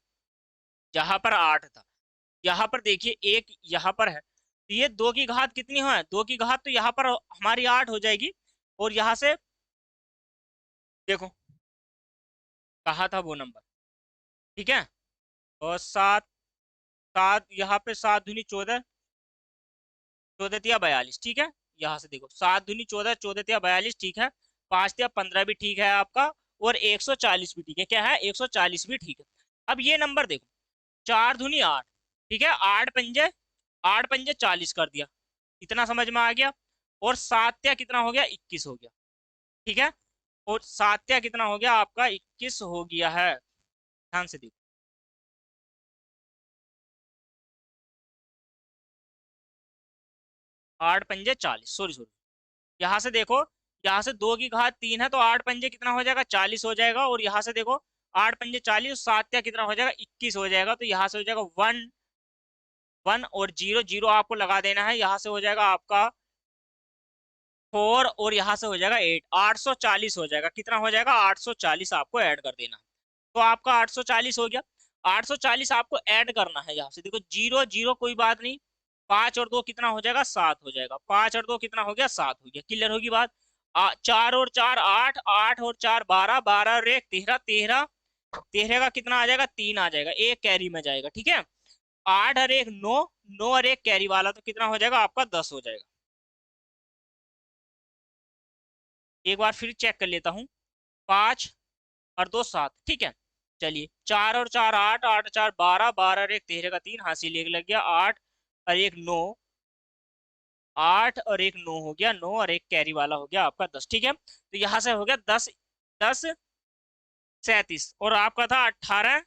यहाँ पर 8 था, यहाँ पर देखिए एक यहाँ पर है, तो ये 2 की घात कितनी है, 2 की घात तो यहाँ पर हमारी 8 हो जाएगी। और यहाँ से देखो कहा था वो नंबर। ठीक है, और 7 7 यहाँ पे 7 दूनी 14, 14 तिया 42। ठीक है, यहाँ से देखो 7 दूनी 14, 14 तिया 42। ठीक है, 5 तिया 15 भी ठीक है आपका, और 140 भी ठीक है। क्या है, 140 भी ठीक है। अब ये नंबर देखो, 4 दूनी 8, ठीक है, 8 पंजे 40 कर दिया, इतना समझ में आ गया। और 7 तिया कितना हो गया, 21 हो गया। ठीक है, और 7 तिया कितना हो गया आपका, 21 हो गया है। ध्यान से देखो, 8 पंजे 40, सॉरी सॉरी, यहाँ से देखो, यहाँ से 2 की घात 3 है तो 8 पंजे कितना हो जाएगा, 40 हो जाएगा। और यहाँ से देखो 8 पंजे 40, 7 क्या कितना हो जाएगा, 21 हो जाएगा। तो यहाँ से हो जाएगा 1 1 और 0 0 आपको लगा देना है। यहाँ से हो जाएगा आपका 4 और यहाँ से हो जाएगा 8, 840 हो जाएगा। कितना हो जाएगा, 840 आपको ऐड कर देना है। तो आपका 840 हो गया। 840 आपको ऐड करना है। यहाँ से देखो 0 0 कोई बात नहीं, 5 और 2 कितना हो जाएगा, 7 हो जाएगा। 5 और 2 कितना हो गया, 7 हो गया। क्लियर होगी बात। 4 और 4 8, 8 और 4 12, 12 और 1 13, 13, 13 का कितना आ जाएगा, 3 आ जाएगा, एक कैरी में जाएगा। ठीक है, 8 और 1 9, 9 और 1 कैरी वाला, तो कितना हो जाएगा आपका, 10 हो जाएगा। एक बार फिर चेक कर लेता हूँ, 5 और 2 7। ठीक है, चलिए 4 और 4 8, 8 और 4 12, 12 और 1 13 का 3, हासिल एक लग गया। 8 और 1 9, 8 और 1 9 हो गया, 9 और 1 कैरी वाला हो गया आपका 10। ठीक है, तो यहाँ से हो गया 10 10 37, और आपका था 18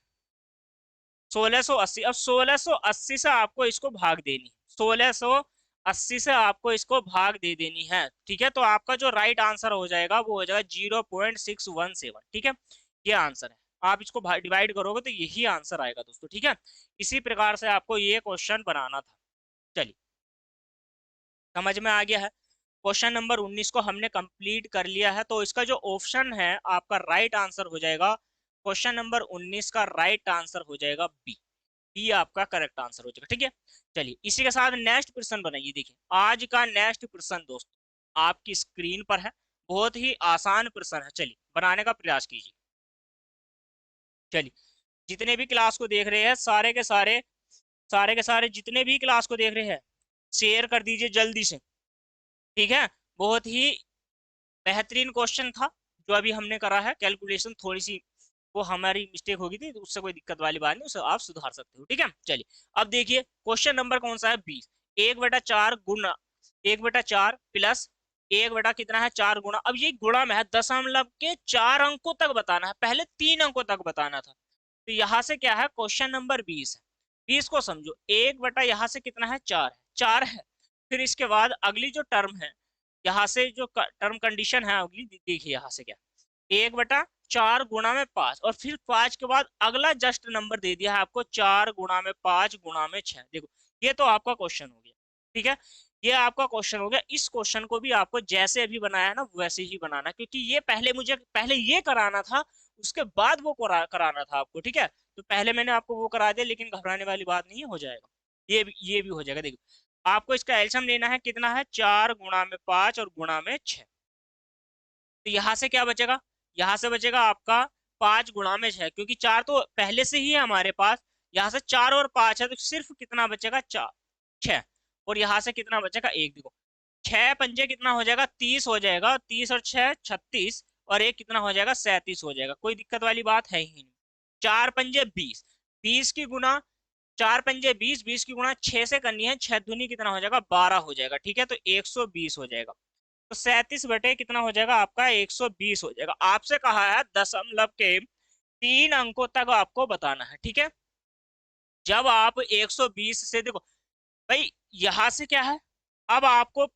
1680। अब 1680 से आपको इसको भाग देनी, 1680 से आपको इसको भाग दे देनी है। ठीक है, तो आपका जो राइट आंसर हो जाएगा वो हो जाएगा 0.617। ठीक है, ये आंसर है। आप इसको डिवाइड करोगे तो यही आंसर आएगा दोस्तों। ठीक है, इसी प्रकार से आपको ये क्वेश्चन बनाना था। चलिए, समझ में आ गया है। क्वेश्चन नंबर 19 को हमने कंप्लीट कर लिया है। तो इसका जो ऑप्शन है आपका राइट आंसर हो जाएगा, क्वेश्चन नंबर 19 का राइट आंसर हो जाएगा बी। बी आपका करेक्ट आंसर हो जाएगा। ठीक है, चलिए इसी के साथ नेक्स्ट प्रश्न बनाइए। देखिए आज का नेक्स्ट प्रश्न दोस्तों आपकी स्क्रीन पर है, बहुत ही आसान प्रश्न है। चलिए बनाने का प्रयास कीजिए। चलिए, जितने भी क्लास को देख रहे हैं, सारे के सारे जितने भी क्लास को देख रहे हैं, शेयर कर दीजिए जल्दी से। ठीक है, बहुत ही बेहतरीन क्वेश्चन था जो अभी हमने करा है। कैलकुलेशन थोड़ी सी वो हमारी मिस्टेक होगी थी, तो उससे कोई दिक्कत वाली बात नहीं, उसे आप सुधार सकते हो। ठीक है, चलिए अब देखिए क्वेश्चन नंबर कौन सा है, 20। 1/4 गुना 1/4 प्लस 1 कितना है, 4 गुना। अब ये गुणा में है, दशमलव के 4 अंकों तक बताना है, पहले 3 अंकों तक बताना था। तो यहाँ से क्या है, क्वेश्चन नंबर 20 है। 20 को समझो, 1 यहाँ से कितना है, 4 है, 4 है। फिर इसके बाद अगली जो टर्म है, यहाँ से जो टर्म कंडीशन है अगली, देखिए यहाँ से क्या, 1/4 गुणा में 5, और फिर 5 के बाद अगला जस्ट नंबर दे दिया है आपको, 4 गुणा में 5 गुणा में 6। देखो ये तो आपका क्वेश्चन हो गया। ठीक है, ये आपका क्वेश्चन हो गया। इस क्वेश्चन को भी आपको जैसे अभी बनाया ना वैसे ही बनाना, क्योंकि ये मुझे पहले ये कराना था, उसके बाद वो कराना था आपको। ठीक है, तो पहले मैंने आपको वो करा दिया, लेकिन घबराने वाली बात नहीं है, हो जाएगा। ये भी हो जाएगा। देखो आपको इसका एल्सियम लेना है, कितना है, 4 गुणा में 5 और गुणा में 6। तो यहाँ से क्या बचेगा, यहाँ से बचेगा आपका 5 गुणा में 6, क्योंकि 4 तो पहले से ही है हमारे पास। यहाँ से 4 और 5 है, तो सिर्फ कितना बचेगा, 4 6। और यहाँ से कितना बचेगा, 1। देखो 6 पंजे कितना हो जाएगा, 30 हो जाएगा। 30 और 6 36, और 1 कितना हो जाएगा, 37 हो जाएगा। कोई दिक्कत वाली बात है ही नहीं। 4 पंजे 20, 20 की गुना 4 पंजे 20, 20 की गुणा 6 से करनी है, 6 दूनी कितना हो जाएगा, 12 हो जाएगा। ठीक है, तो 120 हो जाएगा। तो 37 बटे कितना हो जाएगा आपका, 120 हो जाएगा। आपसे कहा है दशमलव के 3 अंकों तक आपको बताना है। ठीक है, जब आप 120 से देखो भाई यहां से क्या है, अब आपको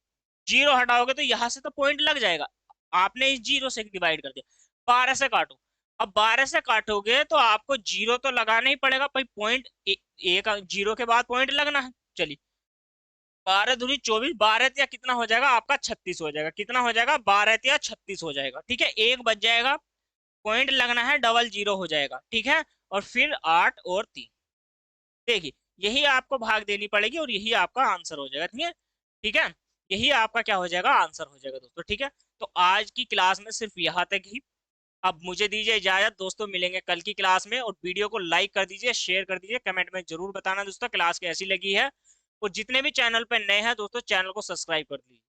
जीरो हटाओगे तो यहां से तो पॉइंट लग जाएगा, आपने इस जीरो से डिवाइड कर दिया। 12 से काटो, अब 12 से काटोगे तो आपको जीरो तो लगाना ही पड़ेगा भाई, पॉइंट एक जीरो के बाद पॉइंट लगना है। चलिए 12 दूनी 24, 12 या कितना हो जाएगा आपका 36 हो जाएगा, कितना हो जाएगा 12 या 36 हो जाएगा, ठीक है, एक बच जाएगा, पॉइंट लगना है, डबल जीरो हो जाएगा, ठीक है। और फिर 8 और 3, देखिए यही आपको भाग देनी पड़ेगी और यही आपका आंसर हो जाएगा, ठीक है, ठीक है, यही आपका क्या हो जाएगा, आंसर हो जाएगा दोस्तों, ठीक है। तो आज की क्लास में सिर्फ यहाँ तक ही, अब मुझे दीजिए इजाजत दोस्तों, मिलेंगे कल की क्लास में, और वीडियो को लाइक कर दीजिए, शेयर कर दीजिए, कमेंट में जरूर बताना दोस्तों क्लास कैसी लगी है, और जितने भी चैनल पे नए हैं दोस्तों चैनल को सब्सक्राइब कर दीजिए।